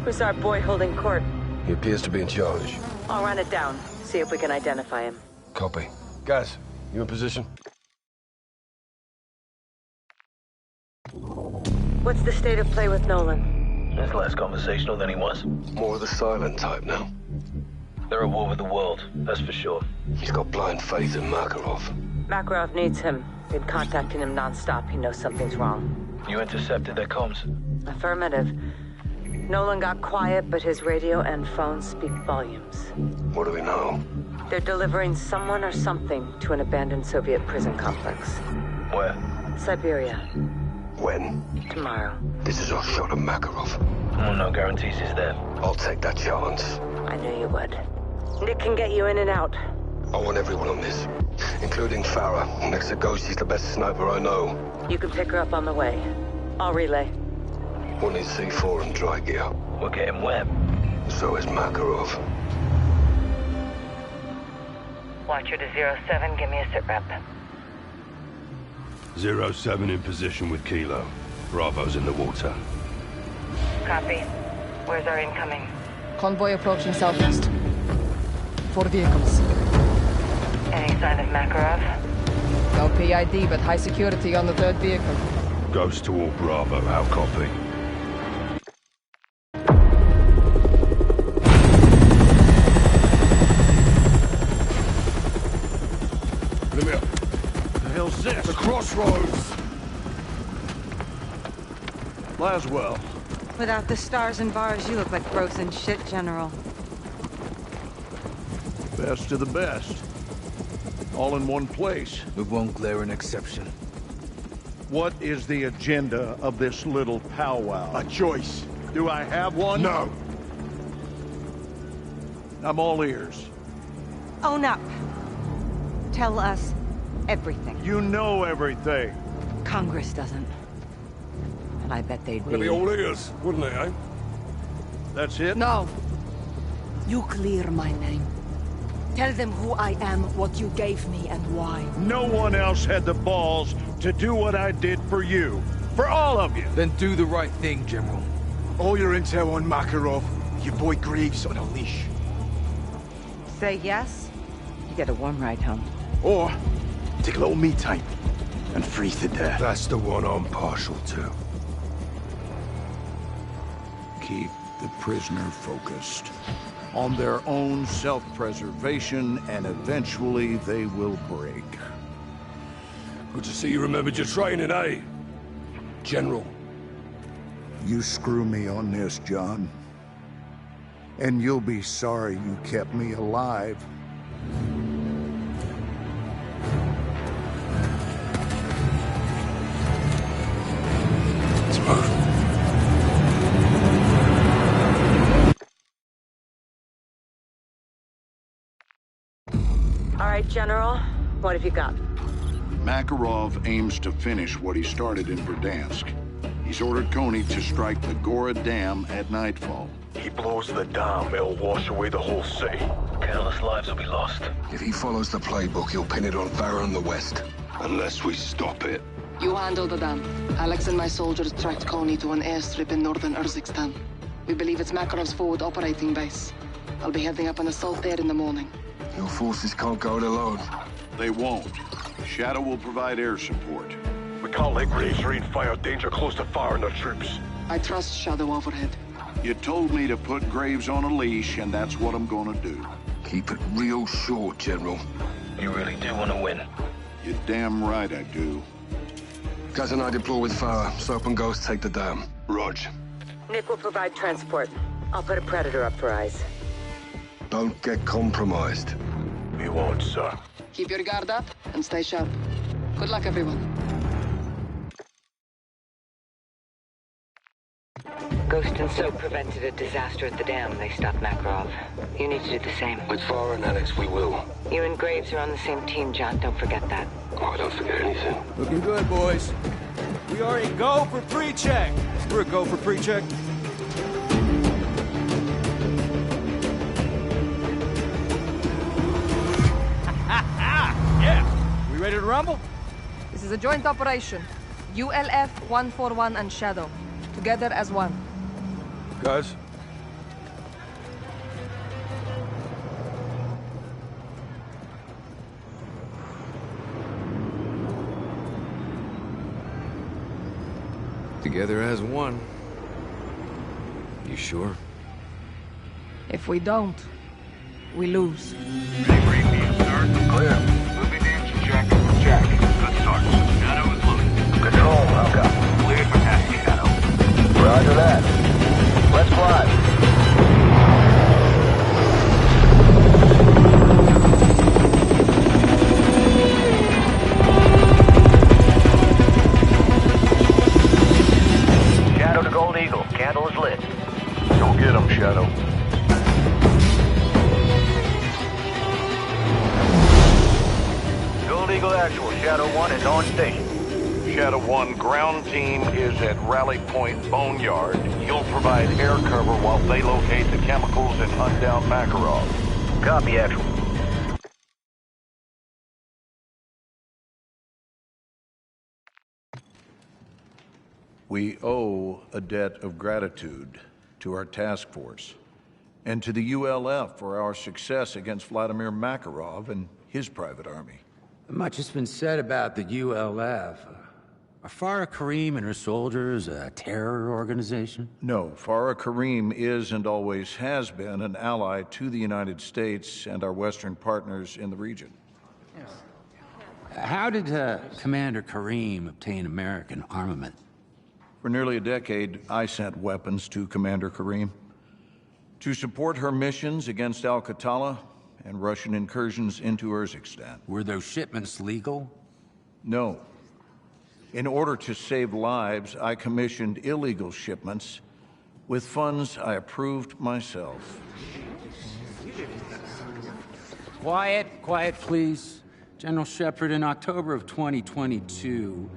Who's our boy holding court? He appears to be in charge. I'll run it down. See if we can identify him. Copy. Guys, you in position? What's the state of play with Nolan? He's less conversational than he was. More of the silent type now. They're at war with the world, that's for sure. He's got blind faith in Makarov. Makarov needs him. Been contacting him non-stop. He knows something's wrong. You intercepted their comms? Affirmative. Nolan got quiet, but his radio and phone speak volumes. What do we know? They're delivering someone or something to an abandoned Soviet prison complex. Where? Siberia. When? Tomorrow. This is our shot at Makarov. Oh, no guarantees he's there. I'll take that chance. I knew you would. Nick can get you in and out. I want everyone on this, including Farah. Next to Ghost, she's the best sniper I know. You can pick her up on the way. I'll relay. We'll need C4 and dry gear. We're getting wet. So is Makarov. Watcher to 07, give me a sit rep. 07 in position with Kilo. Bravo's in the water. Copy. Where's our incoming? Convoy approaching southeast. 4 vehicles. Any sign of Makarov? No PID, but high security on the 3rd vehicle. Ghost to all Bravo, how copy? Come here. The hell's this? The crossroads! Laswell. Without the stars and bars, you look like frozen shit, General. Best of the best. All in one place. With one glaring exception. What is the agenda of this little powwow? A choice. Do I have one? No. I'm all ears. Own up. Tell us everything. You know everything. Congress doesn't. And I bet they'd They'd be all ears, wouldn't they, eh? That's it? No. You clear my name. Tell them who I am, what you gave me, and why. No one else had the balls to do what I did for you. For all of you. Then do the right thing, General. All your intel on Makarov, your boy Greaves on a leash. Say yes, you get a warm ride home. Or, take a little me time and freeze to death. That's the one I'm partial to. Keep the prisoner focused on their own self-preservation, and eventually they will break. Good to see you remembered your training, eh? General. You screw me on this, John. And you'll be sorry you kept me alive. Let's move. All right, General. What have you got? Makarov aims to finish what he started in Verdansk. He's ordered Coney to strike the Gora Dam at nightfall. He blows the dam, it'll wash away the whole city. Countless lives will be lost. If he follows the playbook, he'll pin it on Farah in the west. Unless we stop it. You handle the dam. Alex and my soldiers tracked Coney to an airstrip in northern Urzikstan. We believe it's Makarov's forward operating base. I'll be heading up an assault there in the morning. Your forces can't go it alone. They won't. Shadow will provide air support. We can't let Graves read fire danger close to Farah and their troops. I trust Shadow overhead. You told me to put Graves on a leash, and that's what I'm gonna do. Keep it real short, General. You really do want to win. You're damn right I do. Gaz and I deploy with Farah. Soap and Ghost take the dam. Rog. Nick will provide transport. I'll put a Predator up for eyes. Don't get compromised. We won't, sir. Keep your guard up and stay sharp. Good luck, everyone. Ghost and Soap prevented a disaster at the dam. They stopped Makarov. You need to do the same. With Farah and Alex, we will. You and Graves are on the same team, John. Don't forget that. Oh, I don't forget anything. Looking good, boys. We are a go for pre-check. We're a go for pre-check. Yeah. We ready to rumble? This is a joint operation. ULF 141 and Shadow. Together as one. Guys? Together as one. You sure? If we don't, we lose. Clear. Moving engine check. Check. Good start. Shadow is loaded. Control, welcome. Cleared for taxi, Shadow. Roger that. Let's fly. Shadow to Gold Eagle. Candle is lit. Go get him, Shadow. Gold Eagle Actual. Shadow 1 is on station. Shadow 1, ground team is at Rally Point Boneyard. You'll provide air cover while they locate the chemicals and hunt down Makarov. Copy, Actual. We owe a debt of gratitude to our task force and to the ULF for our success against Vladimir Makarov and his private army. Much has been said about the ULF. Are Farah Karim and her soldiers a terror organization? No, Farah Karim is and always has been an ally to the United States and our Western partners in the region. How did Commander Karim obtain American armament? For nearly a decade, I sent weapons to Commander Karim to support her missions against Al-Qatala and Russian incursions into Urzikstan. Were those shipments legal? No. In order to save lives, I commissioned illegal shipments with funds I approved myself. Quiet, please. General Shepard, in October of 2022,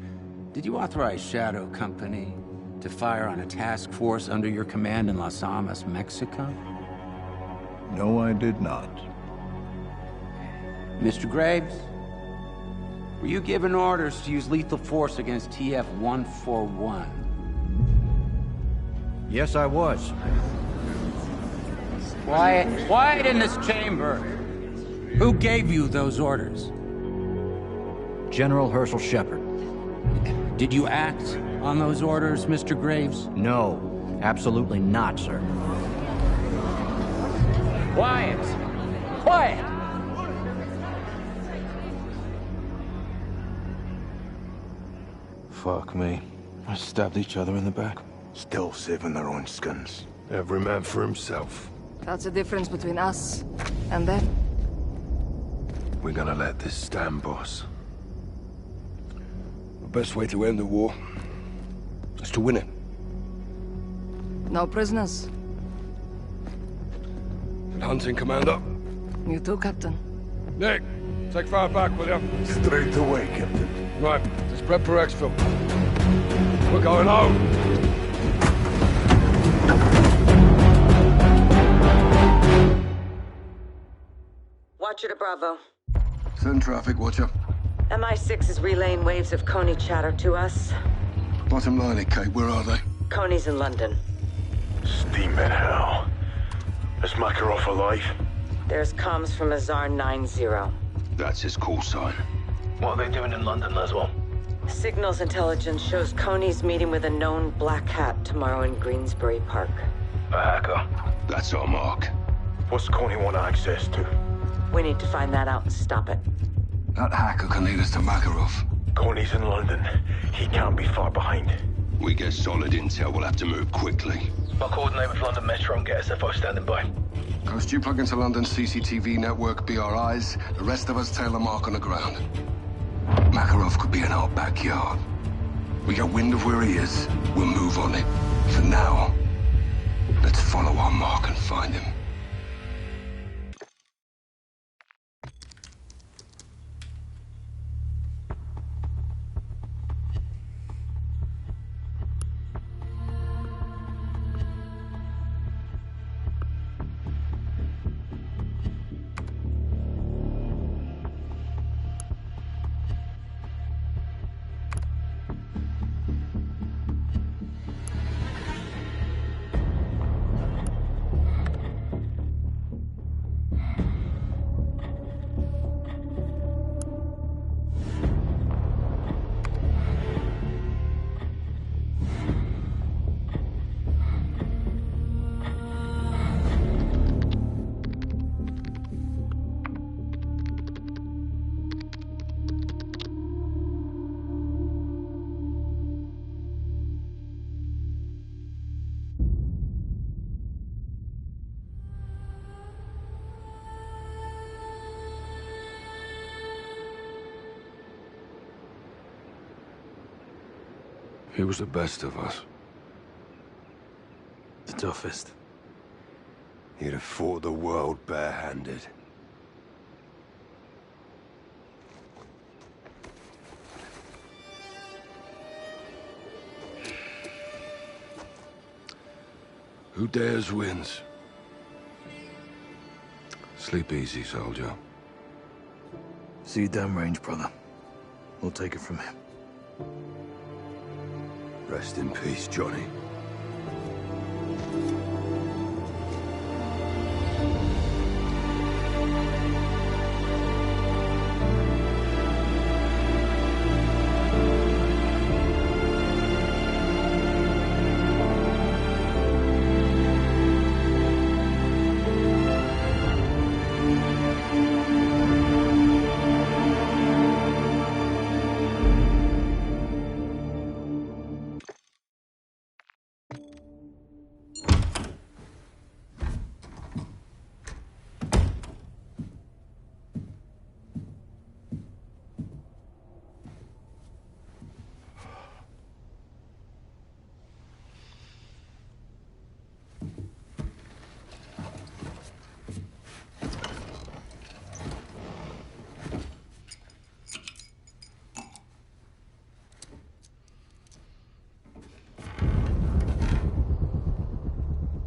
did you authorize Shadow Company to fire on a task force under your command in Las Almas, Mexico? No, I did not. Mr. Graves, were you given orders to use lethal force against TF-141? Yes, I was. Quiet in this chamber. Who gave you those orders? General Herschel Shepard. Did you act on those orders, Mr. Graves? No, absolutely not, sir. Quiet! Fuck me. I stabbed each other in the back. Still saving their own skins. Every man for himself. That's the difference between us and them. We're gonna let this stand, boss. The best way to end the war is to win it. No prisoners. Good hunting, Commander. You too, Captain. Nick, take fire back, will you? Straight away, Captain. Right, let's prep for exfil. We're going home. Watcher to Bravo. Send traffic, watcher. MI6 is relaying waves of Coney chatter to us. Bottom line, Kate, where are they? Coney's in London. Steaming hell. Is Makarov alive? There's comms from Azar 90. That's his call sign. What are they doing in London, Laswell? Signals intelligence shows Coney's meeting with a known black hat tomorrow in Greensbury Park. A hacker. That's our mark. What's Coney want access to? We need to find that out and stop it. That hacker can lead us to Makarov. Coney's in London. He can't be far behind. We get solid intel, we'll have to move quickly. I'll coordinate with London Metro and get SFO standing by. Coast, you plug into London's CCTV network, BRIs. The rest of us tail the mark on the ground. Makarov could be in our backyard. We get wind of where he is, we'll move on it. For now, let's follow our mark and find him. He was the best of us. The toughest. He'd have fought the world barehanded. Who dares wins. Sleep easy, soldier. See you downrange, brother. We'll take it from here. Rest in peace, Johnny.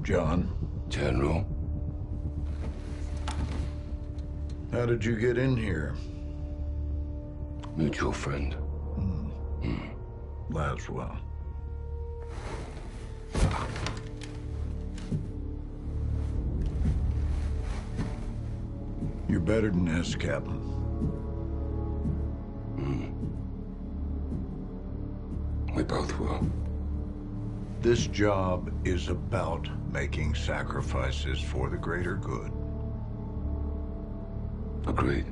John. General. How did you get in here? Mutual friend. Laswell. You're better than this, Captain. We both will. This job is about making sacrifices for the greater good. Agreed.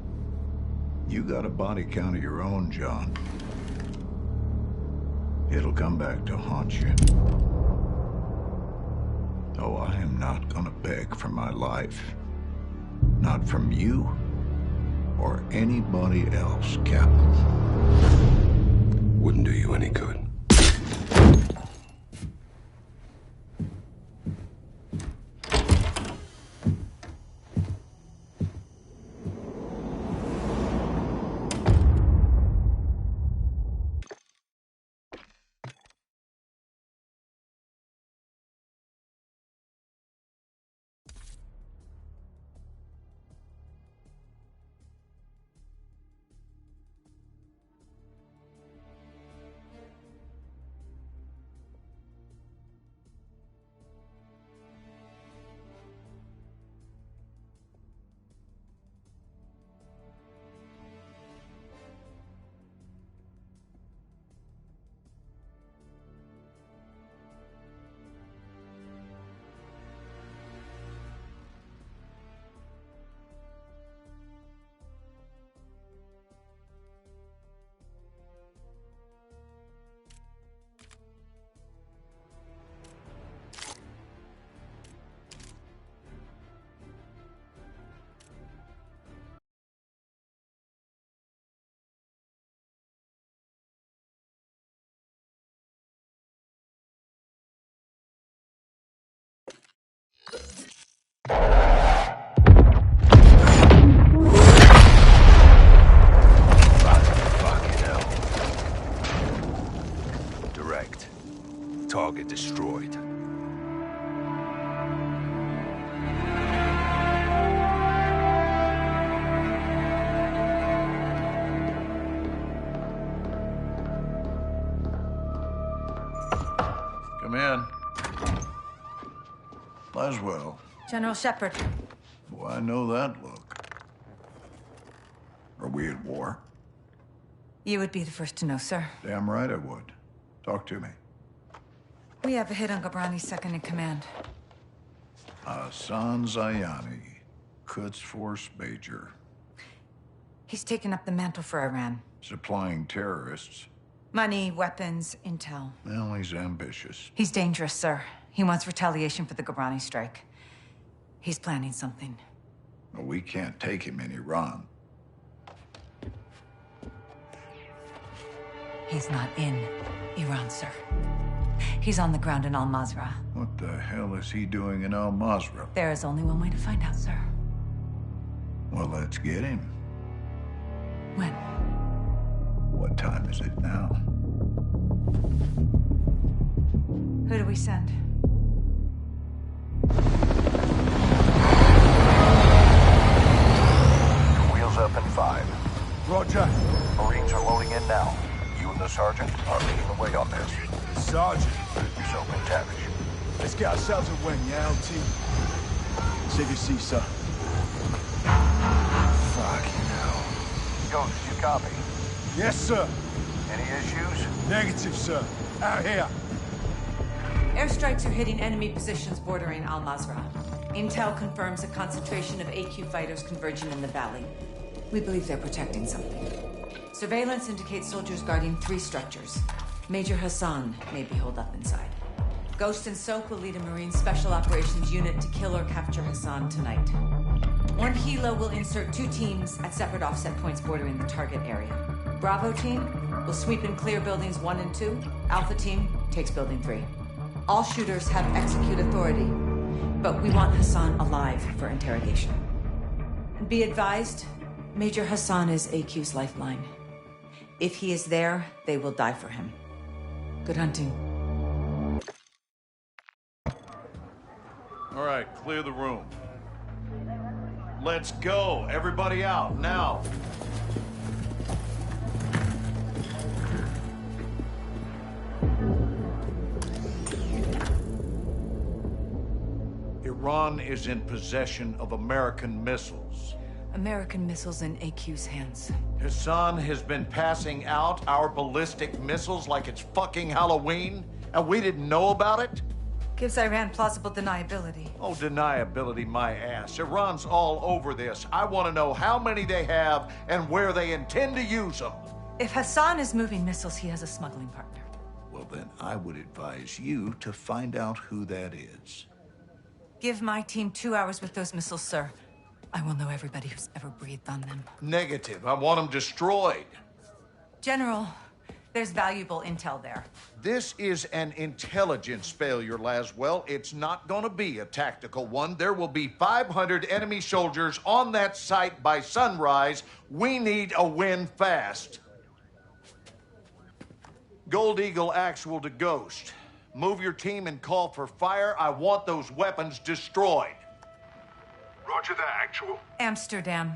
You got a body count of your own, John. It'll come back to haunt you. Oh, I am not gonna beg for my life. Not from you or anybody else, Captain. Wouldn't do you any good. Target destroyed. Come in. Laswell. General Shepard. Boy, I know that look. Are we at war? You would be the first to know, sir. Damn right I would. Talk to me. We have a hit on Gabrani's second in command. Hassan Zayani, Quds Force Major. He's taken up the mantle for Iran. Supplying terrorists. Money, weapons, intel. Well, he's ambitious. He's dangerous, sir. He wants retaliation for the Gabrani strike. He's planning something. Well, we can't take him in Iran. He's not in Iran, sir. He's on the ground in Al-Mazrah. What the hell is he doing in Al-Mazrah? There is only one way to find out, sir. Well, let's get him. When? What time is it now? Who do we send? Wheels up in 5. Roger. Marines are loading in now. You and the sergeant are leading the way on this. Sergeant. Soap and Tavish. Let's get ourselves a wing, yeah, LT? CVC, sir. Fucking hell. Ghost, you copy? Yes, sir. Any issues? Negative, sir. Out here. Airstrikes are hitting enemy positions bordering Al-Mazrah. Intel confirms a concentration of AQ fighters converging in the valley. We believe they're protecting something. Surveillance indicates soldiers guarding 3 structures. Major Hassan may be holed up inside. Ghost and Soap will lead a Marine Special Operations unit to kill or capture Hassan tonight. One helo will insert 2 teams at separate offset points bordering the target area. Bravo team will sweep and clear buildings 1 and 2. Alpha team takes building 3. All shooters have execute authority, but we want Hassan alive for interrogation. And be advised, Major Hassan is AQ's lifeline. If he is there, they will die for him. Good hunting. All right, clear the room. Let's go. Everybody out, now. Iran is in possession of American missiles. American missiles in AQ's hands. Hassan has been passing out our ballistic missiles like it's fucking Halloween, and we didn't know about it? Gives Iran plausible deniability. Oh, deniability my ass. Iran's all over this. I want to know how many they have and where they intend to use them. If Hassan is moving missiles, he has a smuggling partner. Well, then I would advise you to find out who that is. Give my team 2 hours with those missiles, sir. I will know everybody who's ever breathed on them. Negative. I want them destroyed. General, there's valuable intel there. This is an intelligence failure, Laswell. It's not going to be a tactical one. There will be 500 enemy soldiers on that site by sunrise. We need a win fast. Gold Eagle Actual to Ghost. Move your team and call for fire. I want those weapons destroyed. Roger that, Actual. Amsterdam.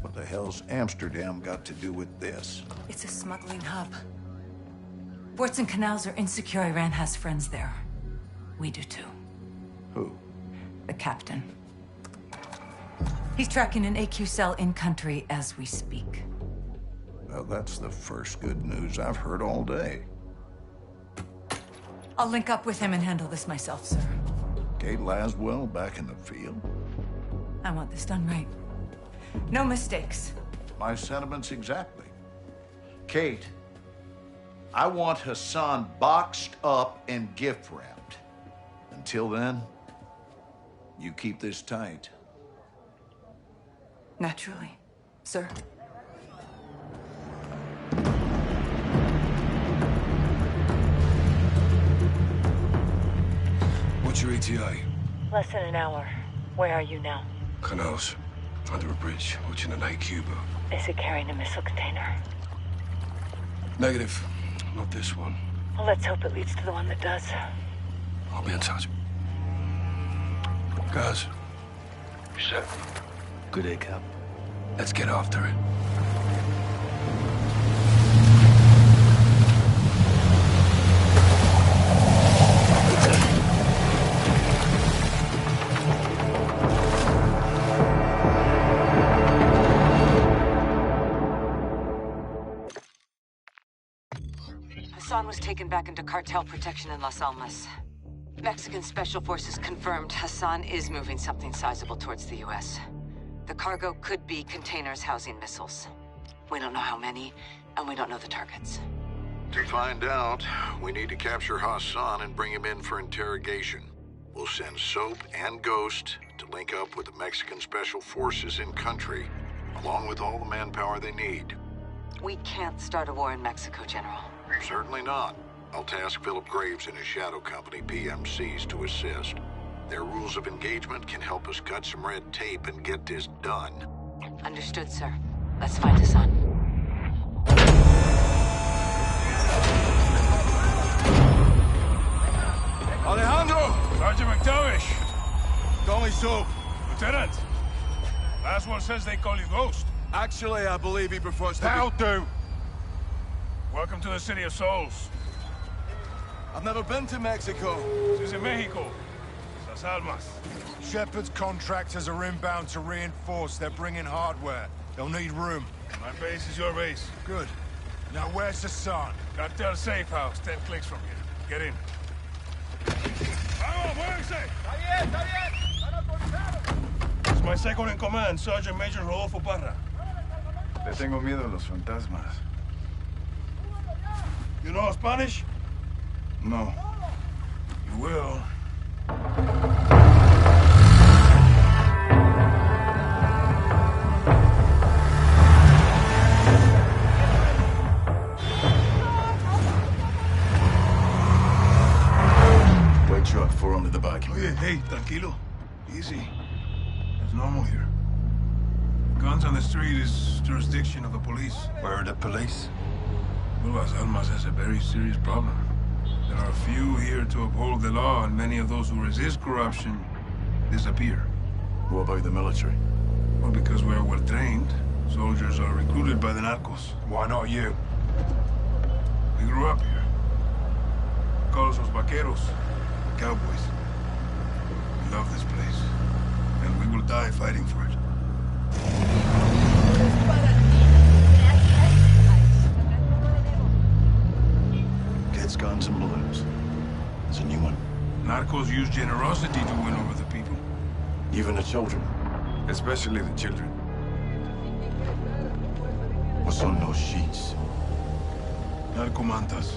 What the hell's Amsterdam got to do with this? It's a smuggling hub. Ports and canals are insecure. Iran has friends there. We do too. Who? The captain. He's tracking an AQ cell in country as we speak. Well, that's the first good news I've heard all day. I'll link up with him and handle this myself, sir. Kate Laswell back in the field? I want this done right. No mistakes. My sentiments exactly. Kate, I want Hassan boxed up and gift wrapped. Until then, you keep this tight. Naturally, sir. What's your ETA? Less than an hour. Where are you now? Canals. Under a bridge, watching an AQ boat. Is it carrying a missile container? Negative. Not this one. Well, let's hope it leads to the one that does. I'll be in touch. Guys. You set? Good day, Cap. Let's get after it. Hassan was taken back into cartel protection in Las Almas. Mexican Special Forces confirmed Hassan is moving something sizable towards the U.S. The cargo could be containers housing missiles. We don't know how many, and we don't know the targets. To find out, we need to capture Hassan and bring him in for interrogation. We'll send Soap and Ghost to link up with the Mexican Special Forces in country, along with all the manpower they need. We can't start a war in Mexico, General. Certainly not. I'll task Philip Graves and his shadow company, PMCs, to assist. Their rules of engagement can help us cut some red tape and get this done. Understood, sir. Let's find Hassan. Alejandro! Sergeant McTavish! Call me Soap. Lieutenant! Last one says they call you Ghost. Actually, I believe he prefers to That'll do! Welcome to the City of Souls. I've never been to Mexico. This is in Mexico. Las Almas. Shepard's contractors are inbound to reinforce. They're bringing hardware. They'll need room. My base is your base. Good. Now where's Hassan? Cartel safe house, 10 clicks from here. Get in. Vamos, muévense! Está bien, está bien. Están autorizados. It's my second in command, Sergeant Major Rodolfo Parra. Le tengo miedo a los fantasmas. You know Spanish? No. You will. White truck, 4 under the back. Oye, hey, tranquilo. Easy. It's normal here. Guns on the street is jurisdiction of the police. Where are the police? Well, Las Almas has a very serious problem. There are few here to uphold the law, and many of those who resist corruption disappear. What about the military? Well, because we're well trained, soldiers are recruited by the narcos. Why not you? We grew up here. Call us los vaqueros, the cowboys. We love this place, and we will die fighting for it. Kids, guns, and balloons. There's a new one. Narcos use generosity to win over the people. Even the children. Especially the children. What's on those sheets? Narcomantas.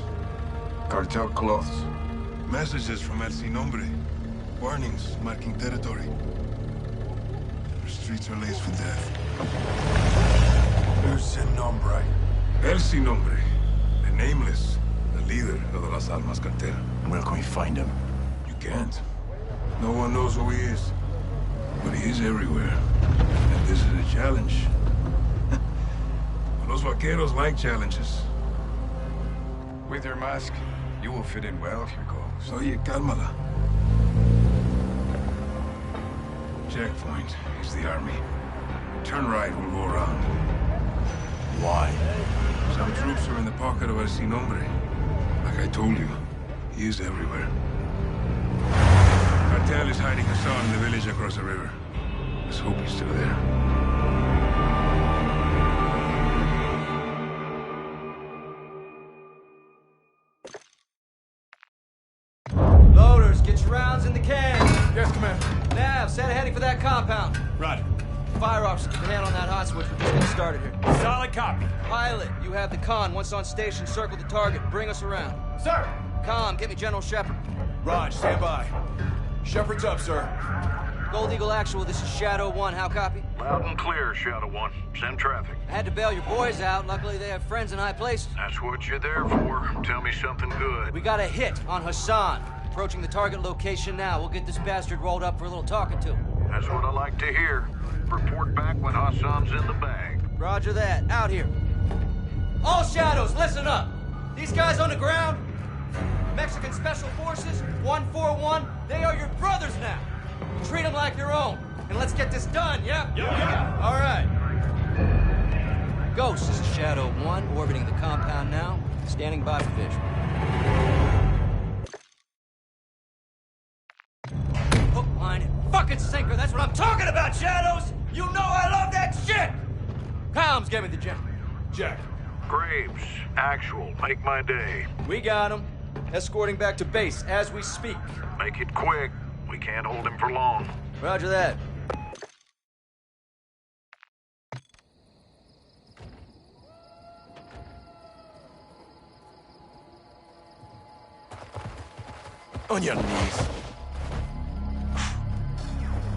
Cartel cloths. Messages from El Sin Nombre. Warnings marking territory. Our streets are laced with death. Who's Sin Nombre? El Sin Nombre. The nameless. The leader of the Las Almas cartel. Where can we find him? You can't. No one knows who he is. But he is everywhere. And this is a challenge. Los vaqueros like challenges. With your mask, you will fit in well if you go. Oye, cálmala. Checkpoint is the army. Turn right, we'll go around. Why? Some troops are in the pocket of El Sin Nombre. Like I told you, he is everywhere. Cartel is hiding Hassan in the village across the river. Let's hope he's still there. Loaders, get your rounds in the can. Yes, Commander. Nav, set a heading for that compound. Roger. Fire officer, keep a hand on that hot switch. We're just getting started here. Solid copy. Pilot, you have the con. Once on station, circle the target. Bring us around. Sir! Com, get me General Shepard. Raj, stand by. Shepard's up, sir. Gold Eagle Actual, this is Shadow 1. How copy? Loud and clear, Shadow 1. Send traffic. I had to bail your boys out. Luckily, they have friends in high places. That's what you're there for. Tell me something good. We got a hit on Hassan. Approaching the target location now. We'll get this bastard rolled up for a little talking to. That's what I like to hear. Report back when Hassan's in the bag. Roger that. Out here. All Shadows, listen up. These guys on the ground, Mexican Special Forces, 141, they are your brothers now. Treat them like your own. And let's get this done, yeah? Yeah. All right. Ghost, this is Shadow 1, orbiting the compound now. Standing by for vision. Hook, line, and fucking sinker. That's what I'm talking about, Shadows! You know I love that shit! Comms, give me the gem. Jack. Graves, Actual, make my day. We got him. Escorting back to base as we speak. Make it quick. We can't hold him for long. Roger that. On your knees.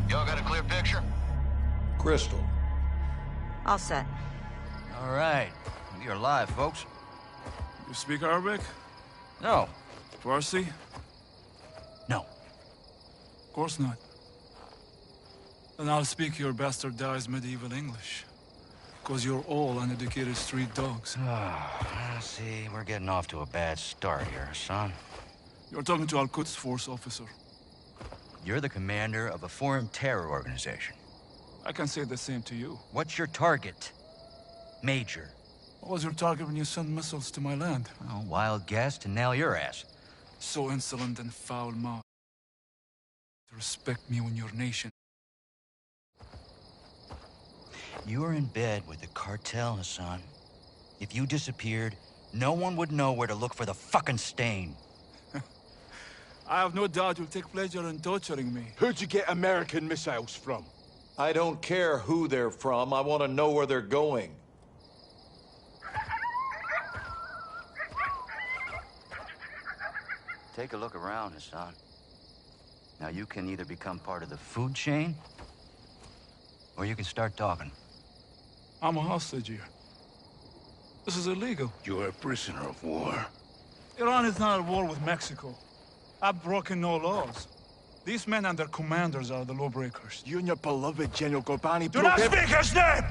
Y'all got a clear picture? Crystal. All set. All right. You're alive, folks. You speak Arabic? No. Farsi? No. Of course not. Then I'll speak your bastardized medieval English. Because you're all uneducated street dogs. See, we're getting off to a bad start here, son. You're talking to Al-Quds Force officer. You're the commander of a foreign terror organization. I can say the same to you. What's your target, Major? What was your target when you sent missiles to my land? Oh, wild guess to nail your ass. So insolent and foul-mouthed. Respect me when your nation... You were in bed with the cartel, Hassan. If you disappeared, no one would know where to look for the fucking stain. I have no doubt you'll take pleasure in torturing me. Who'd you get American missiles from? I don't care who they're from. I want to know where they're going. Take a look around, Hassan. Now you can either become part of the food chain, or you can start talking. I'm a hostage here. This is illegal. You're a prisoner of war. Iran is not at war with Mexico. I've broken no laws. These men and their commanders are the lawbreakers. You and your beloved General Gobani... Do not speak his name!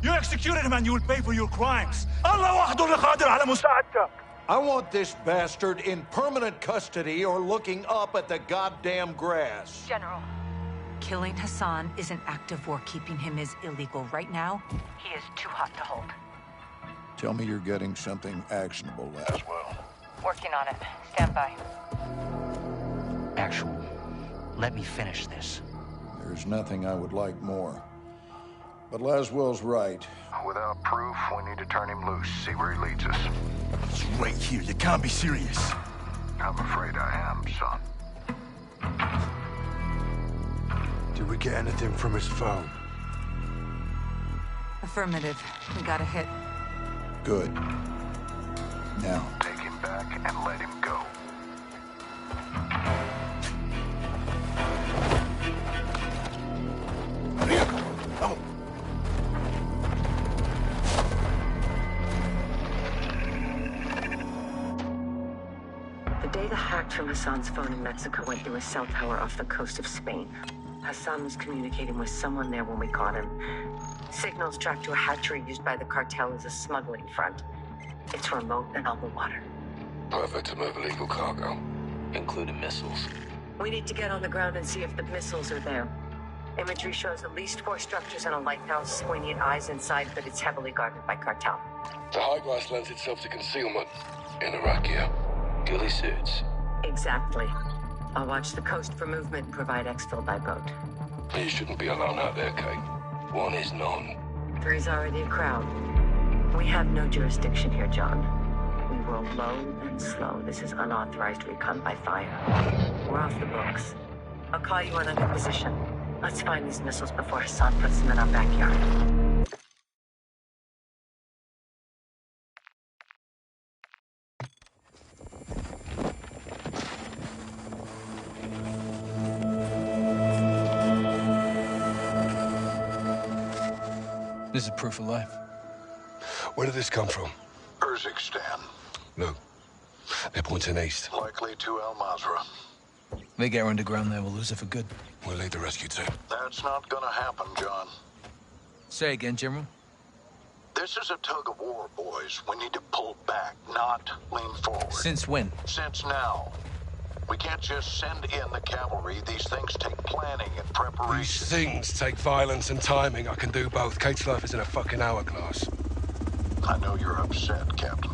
You executed him and you will pay for your crimes. Allah wahdu al-qadir ala musa'adak. I want this bastard in permanent custody or looking up at the goddamn grass. General. Killing Hassan is an act of war. Keeping him is illegal. Right now, he is too hot to hold. Tell me you're getting something actionable as well. Working on it. Stand by. Actual. Let me finish this. There's nothing I would like more. But Laswell's right. Without proof, we need to turn him loose, see where he leads us. It's right here. You can't be serious. I'm afraid I am, son. Did we get anything from his phone? Affirmative. We got a hit. Good. Now. Take him back and let him go. Oh. The data hacked from Hassan's phone in Mexico went through a cell tower off the coast of Spain. Hassan was communicating with someone there when we caught him. Signals tracked to a hatchery used by the cartel as a smuggling front. It's remote and on the water. Perfect to move illegal cargo, including missiles. We need to get on the ground and see if the missiles are there. Imagery shows at least 4 structures and a lighthouse. We need eyes inside, but it's heavily guarded by cartel. The high glass lends itself to concealment. In Iraq here. Ghillie suits. Exactly. I'll watch the coast for movement and provide exfil by boat. You shouldn't be alone out there, Kate. 1 is none. 3's already a crowd. We have no jurisdiction here, John. We roll low and slow. This is unauthorized recon by fire. We're off the books. I'll call you when I'm in position. Let's find these missiles before Hassan puts them in our backyard. This is proof of life. Where did this come from? Urzikstan. No. They're pointing east. Likely to Al Mazrah. They get underground there, we'll lose it for good. We'll lead the rescue team. That's not gonna happen, John. Say again, General. This is a tug of war, boys. We need to pull back, not lean forward. Since when? Since now. We can't just send in the cavalry. These things take planning and preparation. These things take violence and timing. I can do both. Kate's life is in a fucking hourglass. I know you're upset, Captain.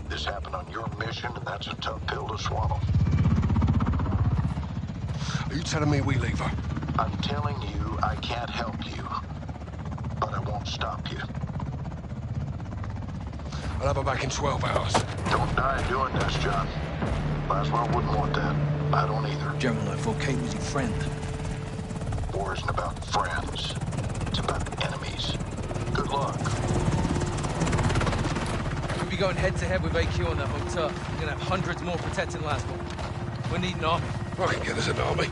This happened on your mission, and that's a tough pill to swallow. Are you telling me we leave her? I'm telling you I can't help you, but I won't stop you. I'll have her back in 12 hours. Don't die doing this, John. Laswell wouldn't want that. I don't either. General, I thought Kate was your friend. War isn't about friends. It's about enemies. Good luck. We'll be going head-to-head with AQ on that hotel. We're gonna have hundreds more protecting Laswell. We need an army. I can get us an army.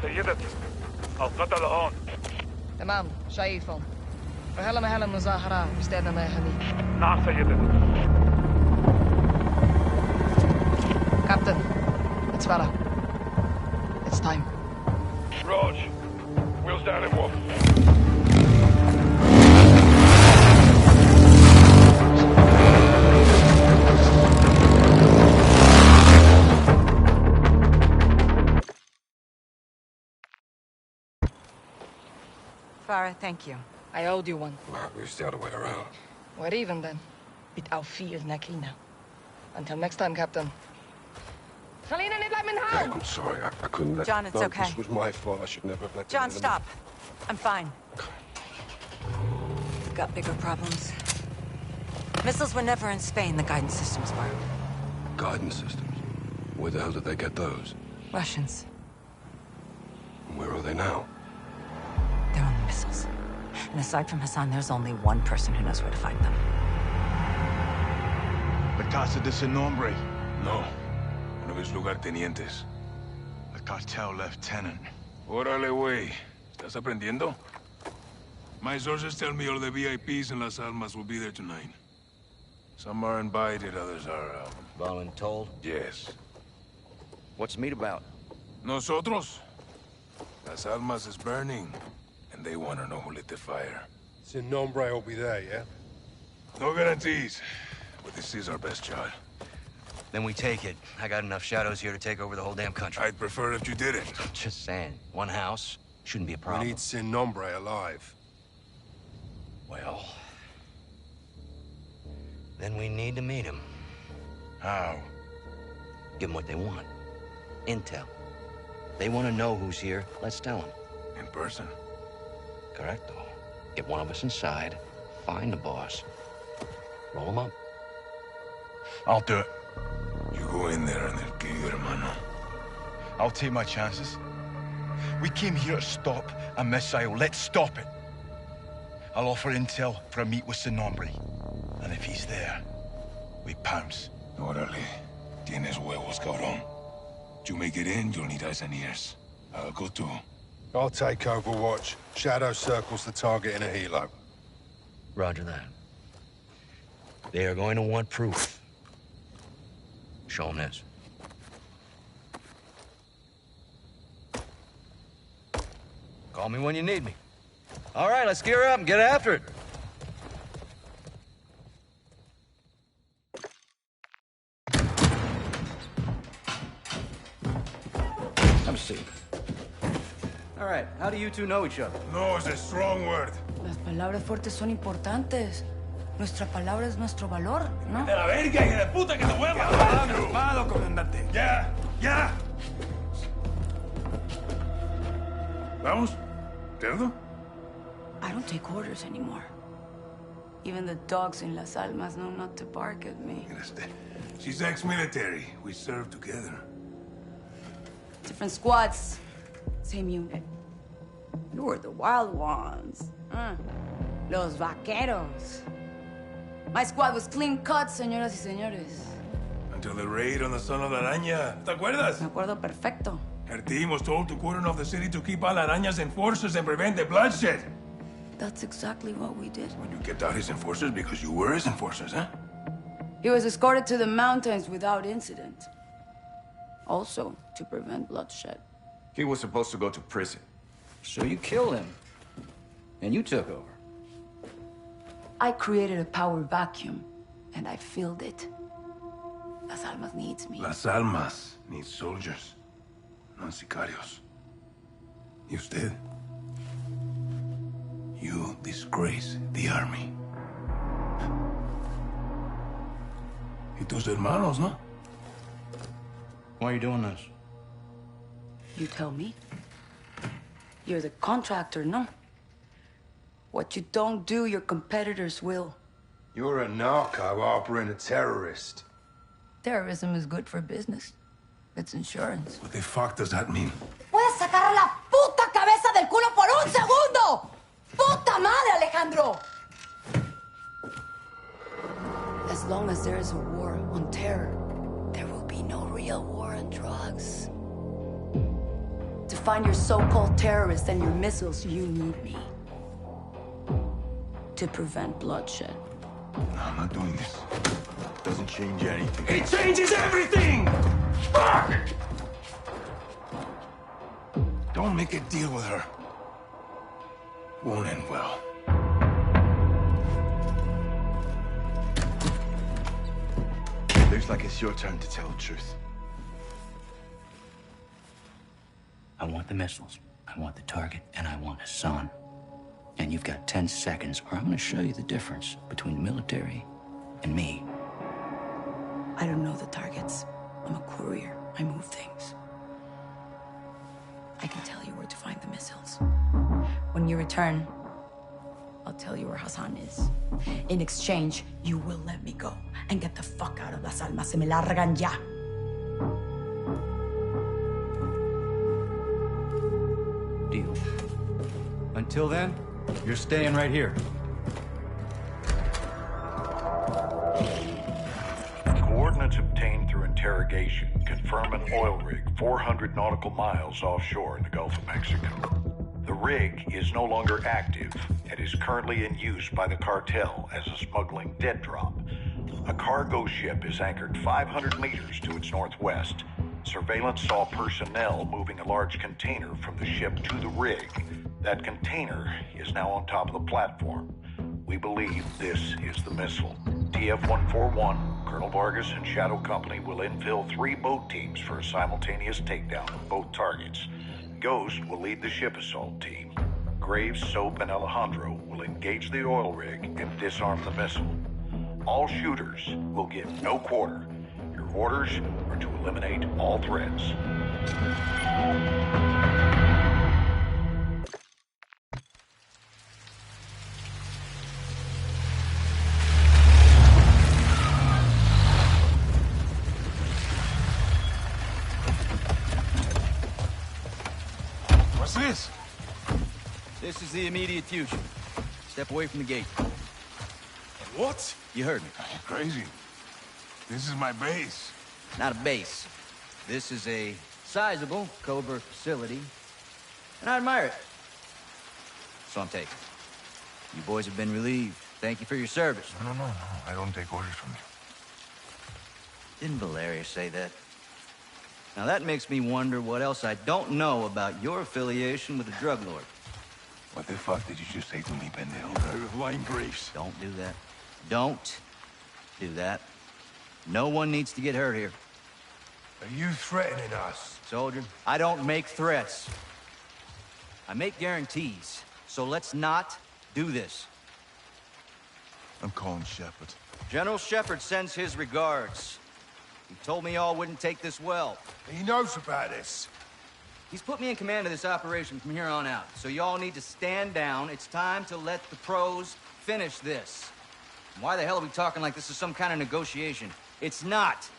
سيدتي القتل هون. تمام شايفهم. وهلا محل المظاهرة باستاذنا هني. نعم سيدتي. Captain, it's Farah. It's time. Raj, we'll stand him off. Farah, thank you. I owed you one. Well, it's the other way around. We're even then. Bit auf viel Nakina. Until next time, Captain. Selena, niet laat me Hey, I'm sorry. I couldn't let... John, it's no, okay. This was my fault. I should never have let... John, stop. I'm fine. We've got bigger problems. Missiles were never in Spain, the guidance systems were. Guidance systems? Where the hell did they get those? Russians. Where are they now? They're on the missiles. And aside from Hassan, there's only one person who knows where to find them. La Casa de Sin Nombre. No. One of his lugartenientes. The cartel lieutenant. Órale, güey. ¿Estás aprendiendo? My sources tell me all the VIPs in Las Almas will be there tonight. Some are invited, others are, Voluntold? Yes. What's the meet about? Nosotros? Las Almas is burning, and they want to know who lit the fire. Sin Nombre will be there, yeah? No guarantees, but this is our best shot. Then we take it. I got enough shadows here to take over the whole damn country. I'd prefer if you didn't. Just saying. One house shouldn't be a problem. We need Sin Nombre alive. Well... then we need to meet him. How? Give them what they want. Intel. They want to know who's here. Let's tell them. In person? Correcto. Get one of us inside, find the boss, roll him up. I'll do it. You go in there and they'll kill you, hermano. I'll take my chances. We came here to stop a missile. Let's stop it. I'll offer intel for a meet with Sin Nombre. And if he's there, we pounce. Órale. Tienes huevos, cabrón. You make it in, you'll need eyes and ears. I'll go too. I'll take Overwatch. Shadow circles the target in a helo. Roger that. They are going to want proof. Show them this. Call me when you need me. All right, let's gear up and get after it. Have a seat. All right, how do you two know each other? No is a strong word. Las palabras fuertes son importantes. Nuestra palabra es nuestro valor, ¿no? ¡De la verga, hija de puta, que te voy a matar! ¡Malo, comandante! ¡Ya! ¡Ya! ¿Vamos? ¿Cerdo? I don't take orders anymore. Even the dogs in Las Almas know not to bark at me. She's ex-military. We served together. Different squads, same unit. You were the wild ones. Los vaqueros. My squad was clean cut, señoras y señores. Until the raid on the Son of la Araña. ¿Te acuerdas? Me acuerdo perfecto. Her team was told to cordon off the city to keep all Araña's enforcers and prevent the bloodshed. That's exactly what we did. You kept out his enforcers because you were his enforcers, huh? He was escorted to the mountains without incident. Also, to prevent bloodshed. He was supposed to go to prison. So you killed him. And you took over. I created a power vacuum, and I filled it. Las Almas needs me. Las Almas needs soldiers, not sicarios. Y usted? You disgrace the army. Y tus hermanos, ¿no? Why are you doing this? You tell me. You're the contractor, no? What you don't do, your competitors will. You're a narco harboring a terrorist. Terrorism is good for business. It's insurance. What the fuck does that mean? ¡Puedes sacar la puta cabeza del culo por un segundo! ¡Puta madre, Alejandro! As long as there is a war on terror, there will be no real war on drugs. To find your so-called terrorists and your missiles, you need me. To prevent bloodshed. No, I'm not doing this. Doesn't change anything. It changes everything! Fuck! Don't make a deal with her. Won't end well. Looks like it's your turn to tell the truth. I want the missiles, I want the target, and I want Hassan. And you've got 10 seconds, or I'm gonna show you the difference between the military and me. I don't know the targets. I'm a courier. I move things. I can tell you where to find the missiles. When you return, I'll tell you where Hassan is. In exchange, you will let me go and get the fuck out of Las Almas. Se me largan ya. Deal. Until then, you're staying right here. Coordinates obtained through interrogation confirm an oil rig 400 nautical miles offshore in the Gulf of Mexico. The rig is no longer active and is currently in use by the cartel as a smuggling dead drop. A cargo ship is anchored 500 meters to its northwest. Surveillance saw personnel moving a large container from the ship to the rig. That container is now on top of the platform. We believe this is the missile. TF-141, Colonel Vargas and Shadow Company will infill 3 boat teams for a simultaneous takedown of both targets. Ghost will lead the ship assault team. Graves, Soap, and Alejandro will engage the oil rig and disarm the missile. All shooters will give no quarter. Your orders are to eliminate all threats. What's this? This is the immediate future. Step away from the gate. What? You heard me. You're crazy. This is my base. Not a base. This is a sizable covert facility, and I admire it. So I'm taking. You boys have been relieved. Thank you for your service. No. I don't take orders from you. Didn't Valeria say that? Now that makes me wonder what else I don't know about your affiliation with the drug lord. What the fuck did you just say to me, pendejo? Lying Graves. Don't do that. Don't do that. No one needs to get hurt here. Are you threatening us? Soldier, I don't make threats. I make guarantees. So let's not do this. I'm calling Shepard. General Shepard sends his regards. He told me y'all wouldn't take this well. He knows about this. He's put me in command of this operation from here on out. So y'all need to stand down. It's time to let the pros finish this. Why the hell are we talking like this is some kind of negotiation? It's not.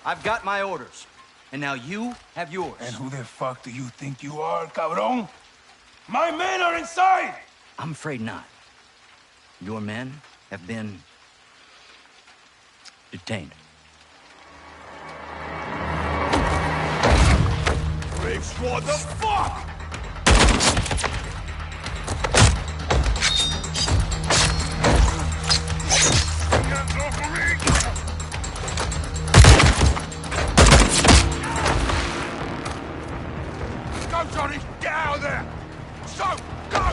I've got my orders. And now you have yours. And who the fuck do you think you are, cabron? My men are inside! I'm afraid not. Your men have been detained. Graves, what the fuck? Go, Johnny! Get out of there! So, go!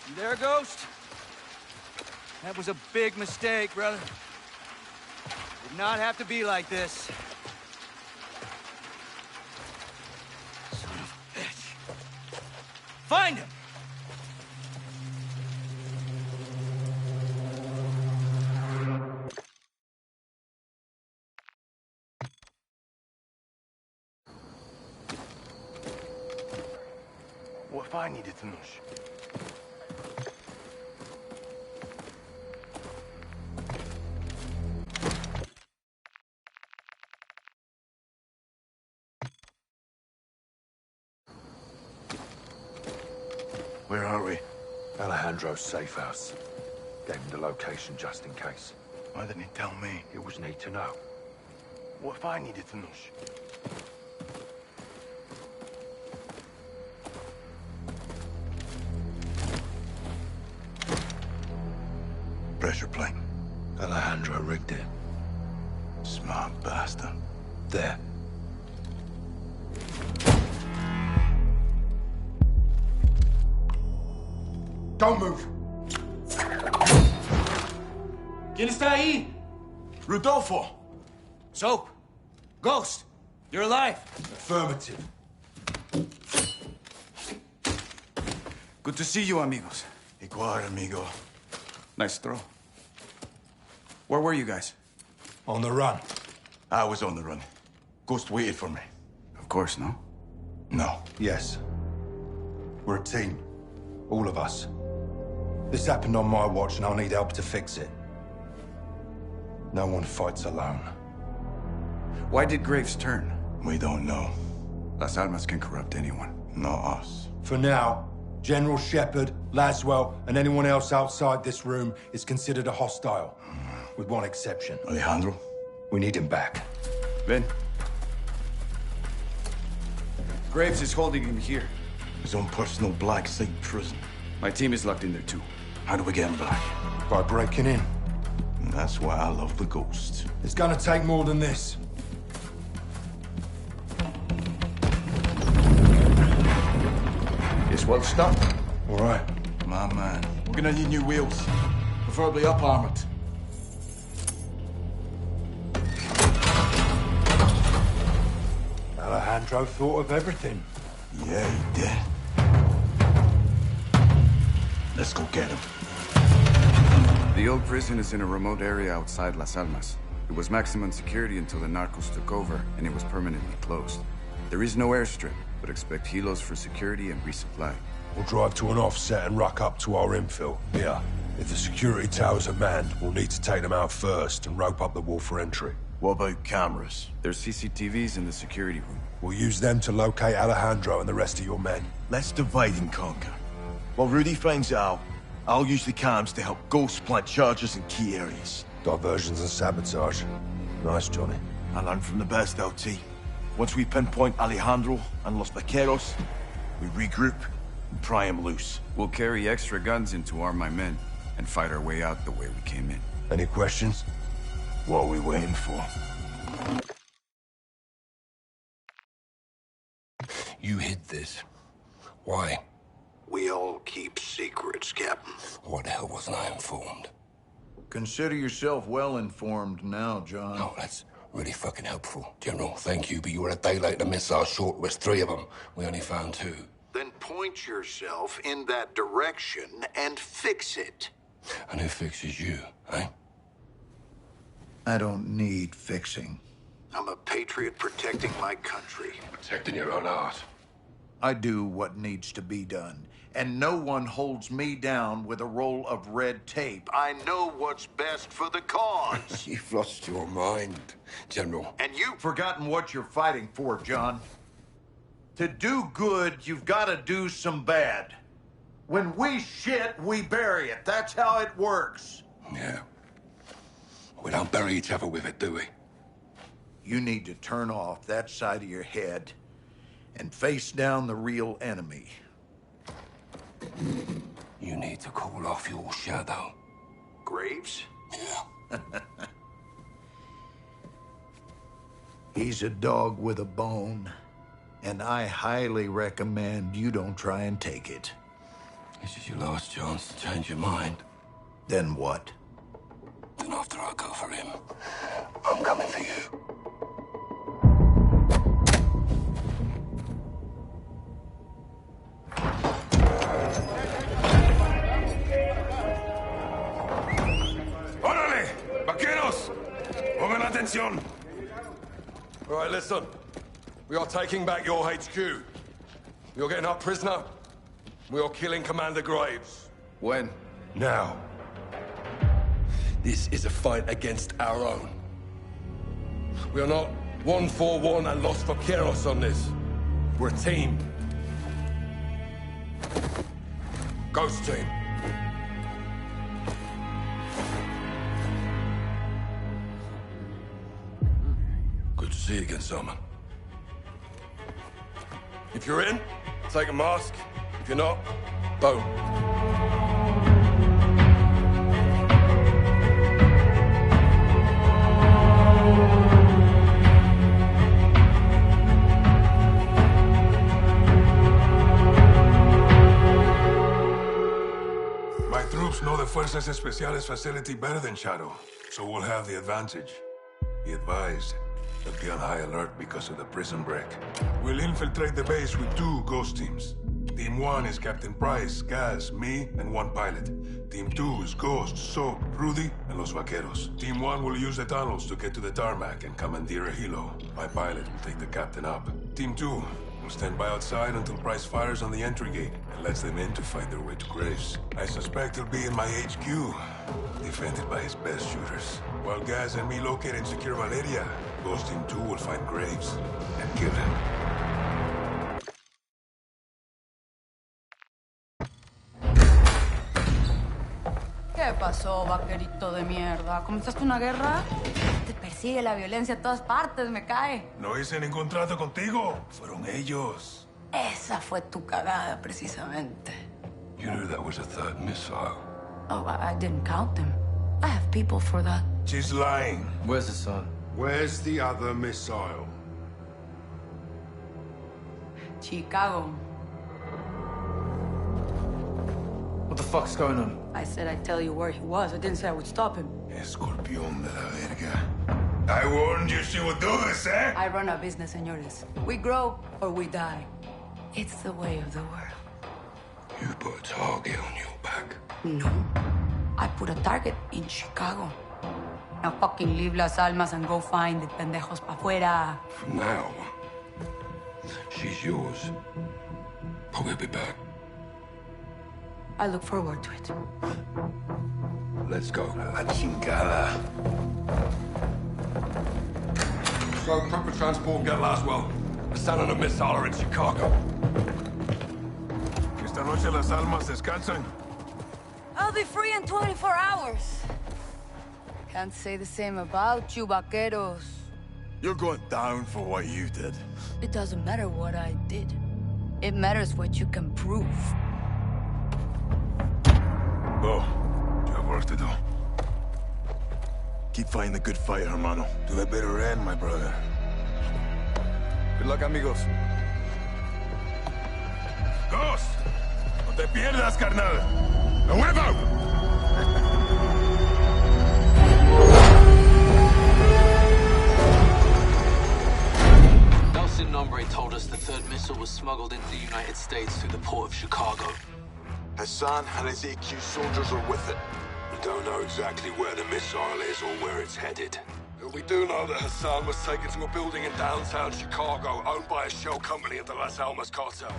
You there, Ghost? That was a big mistake, brother. Did not have to be like this. Son of a bitch. Find him! What if I needed to know? Where are we? Alejandro's safe house. Gave him the location just in case. Why didn't he tell me? You always need to know. What if I needed to know? Pressure plane. Alejandro rigged it. Smart bastard. There. Don't move! ¿Quién está ahí? Rodolfo! Soap. Ghost. You're alive. Affirmative. Good to see you, amigos. Igual, amigo. Nice throw. Where were you guys? On the run. I was on the run. Ghost waited for me. Of course, no? No. Yes. We're a team. All of us. This happened on my watch, and I'll need help to fix it. No one fights alone. Why did Graves turn? We don't know. Las Almas can corrupt anyone. Not us. For now, General Shepard, Laswell, and anyone else outside this room is considered a hostile. With one exception. Alejandro? We need him back. Ben? Graves is holding him here. His own personal black site prison. My team is locked in there too. How do we get him back? By breaking in. And that's why I love the Ghost. It's gonna take more than this. It's well stocked. All right. My man. We're gonna need new wheels. Preferably up-armored. Alejandro thought of everything. Yeah, he did. Let's go get him. The old prison is in a remote area outside Las Almas. It was maximum security until the narcos took over, and it was permanently closed. There is no airstrip, but expect helos for security and resupply. We'll drive to an offset and ruck up to our infill. Here. If the security towers are manned, we'll need to take them out first and rope up the wall for entry. What about cameras? There's CCTVs in the security room. We'll use them to locate Alejandro and the rest of your men. Let's divide and conquer. While Rudy finds out, I'll use the cams to help Ghost plant charges in key areas. Diversions and sabotage. Nice, Johnny. I learned from the best, LT. Once we pinpoint Alejandro and Los Vaqueros, we regroup and pry him loose. We'll carry extra guns in to arm my men and fight our way out the way we came in. Any questions? What are we waiting for? You hid this. Why? We all keep secrets, Captain. Why the hell wasn't I informed? Consider yourself well informed now, John. Oh, that's really fucking helpful. General, thank you, but you were a day late. The missile short was 3 of them. We only found 2. Then point yourself in that direction and fix it. And who fixes you, eh? I don't need fixing. I'm a patriot protecting my country. Protecting your own art. I do what needs to be done, and no one holds me down with a roll of red tape. I know what's best for the cause. You've lost your mind, General. And you've forgotten what you're fighting for, John. To do good, you've got to do some bad. When we shit, we bury it. That's how it works. Yeah. We don't bury each other with it, do we? You need to turn off that side of your head and face down the real enemy. You need to call off your shadow. Graves? Yeah. He's a dog with a bone, and I highly recommend you don't try and take it. This is your last chance to change your mind. Then what? Then after I go for him, I'm coming for you. ¡Órale! ¡Vaqueros! ¡Pongan atención! All right, listen. We are taking back your HQ. You're getting our prisoner. We are killing Commander Graves. When? Now. This is a fight against our own. We are not 141 and Los Vaqueros on this. We're a team. Ghost team. Good to see you again, Salman. If you're in, take a mask. If you're not, boom. My troops know the Fuerzas Especiales facility better than Shadow, so we'll have the advantage. Be advised, they'll be on high alert because of the prison break. We'll infiltrate the base with 2 ghost teams. Team 1 is Captain Price, Gaz, me, and 1 pilot. Team 2 is Ghost, Soap, Rudy, and Los Vaqueros. Team 1 will use the tunnels to get to the tarmac and commandeer a helo. My pilot will take the captain up. Team 2 will stand by outside until Price fires on the entry gate and lets them in to fight their way to Graves. I suspect he'll be in my HQ, defended by his best shooters. While Gaz and me locate and secure Valeria, Ghost Team 2 will find Graves and kill him. ¿Qué pasó, vaquerito de mierda? ¿Comenzaste una guerra? Te persigue la violencia a todas partes, me cae. No hice ningún trato contigo. Fueron ellos. Esa fue tu cagada, precisamente. You knew that was a 3rd missile. Oh, I didn't count them. I have people for that. She's lying. Where's Hassan? Where's the other missile? Chicago. What the fuck's going on? I said I'd tell you where he was. I didn't say I would stop him. Escorpión de la verga. I warned you she would do this, eh? I run a business, señores. We grow or we die. It's the way of the world. You put a target on your back. No. I put a target in Chicago. Now fucking leave Las Almas and go find the pendejos pa' fuera. From now, she's yours. But we'll be back. I look forward to it. Let's go. A la chingada. So, proper transport get Laswell. Hassan and a missile are in Chicago. Esta noche Las Almas descansan. I'll be free in 24 hours. Can't say the same about you, vaqueros. You're going down for what you did. It doesn't matter what I did. It matters what you can prove. Go. You have work to do. Keep fighting the good fight, hermano. To the bitter end, my brother. Good luck, amigos. Ghost! No te pierdas, carnal. ¡A huevo! Nelson Nombre told us the 3rd missile was smuggled into the United States through the port of Chicago. Hassan and his EQ soldiers are with it. We don't know exactly where the missile is or where it's headed. But we do know that Hassan was taken to a building in downtown Chicago owned by a shell company of the Las Almas cartel.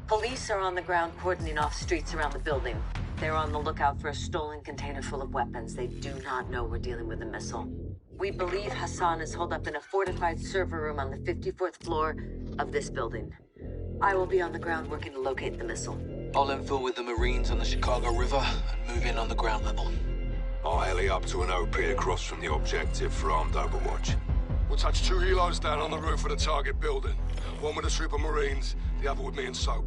Police are on the ground cordoning off streets around the building. They're on the lookout for a stolen container full of weapons. They do not know we're dealing with a missile. We believe Hassan is holed up in a fortified server room on the 54th floor of this building. I will be on the ground working to locate the missile. I'll infill with the Marines on the Chicago River and move in on the ground level. I'll heli up to an OP across from the objective for armed overwatch. We'll touch 2 helos down on the roof of the target building. One with a troop of Marines, the other with me and Soap.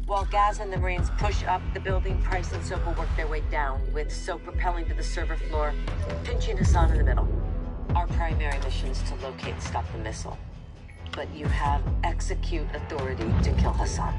While Gaz and the Marines push up the building, Price and Soap will work their way down, with Soap propelling to the server floor, pinching Hassan in the middle. Our primary mission is to locate and stop the missile. But you have execute authority to kill Hassan.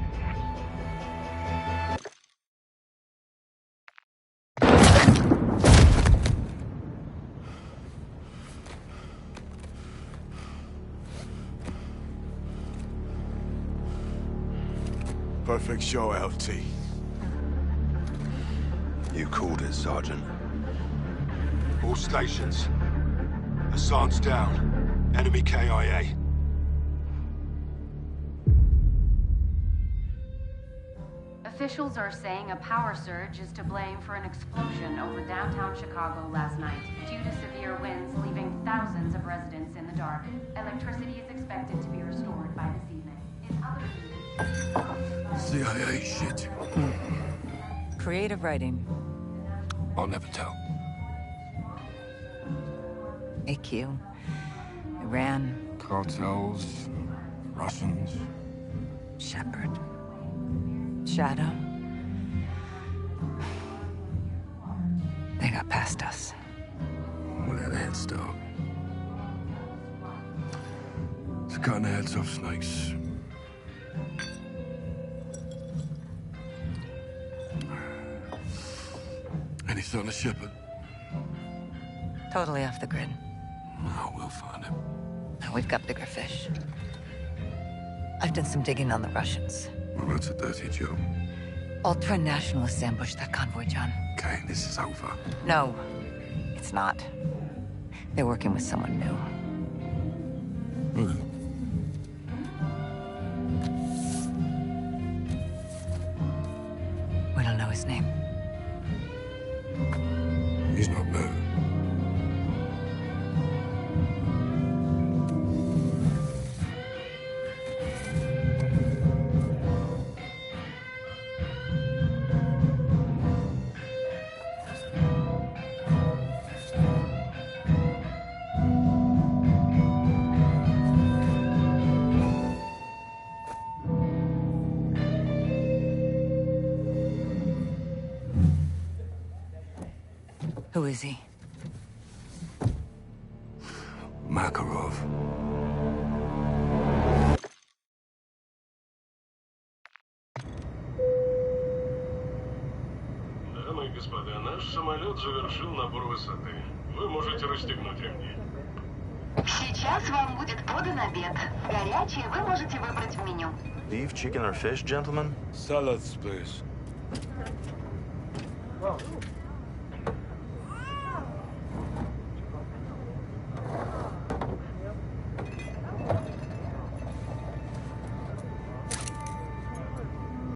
Perfect show, LT. You called it, Sergeant. All stations. Hassan's down. Enemy KIA. Officials are saying a power surge is to blame for an explosion over downtown Chicago last night. Due to severe winds leaving thousands of residents in the dark, electricity is expected to be restored by this evening. In other news... CIA shit. Creative writing. I'll never tell. AQ. Iran. Cartels. Russians. Shepard. Shadow. They got past us. We had a head start. It's cutting the heads off snakes. Any son of Shepard? Totally off the grid. Oh, we'll find him. Now we've got bigger fish. I've done some digging on the Russians. Well, that's a dirty job. Ultra-nationalists ambushed that convoy, John. Okay, this is over. No, it's not. They're working with someone new. Really? We don't know his name. He's not new. Who is he? Makarov. Дамы и господа, наш самолет завершил набор высоты. Вы можете расстегнуть ремни. Сейчас вам будет подан обед. Горячий вы можете выбрать в меню. Beef, chicken, or fish, gentlemen? Salads, please. Well,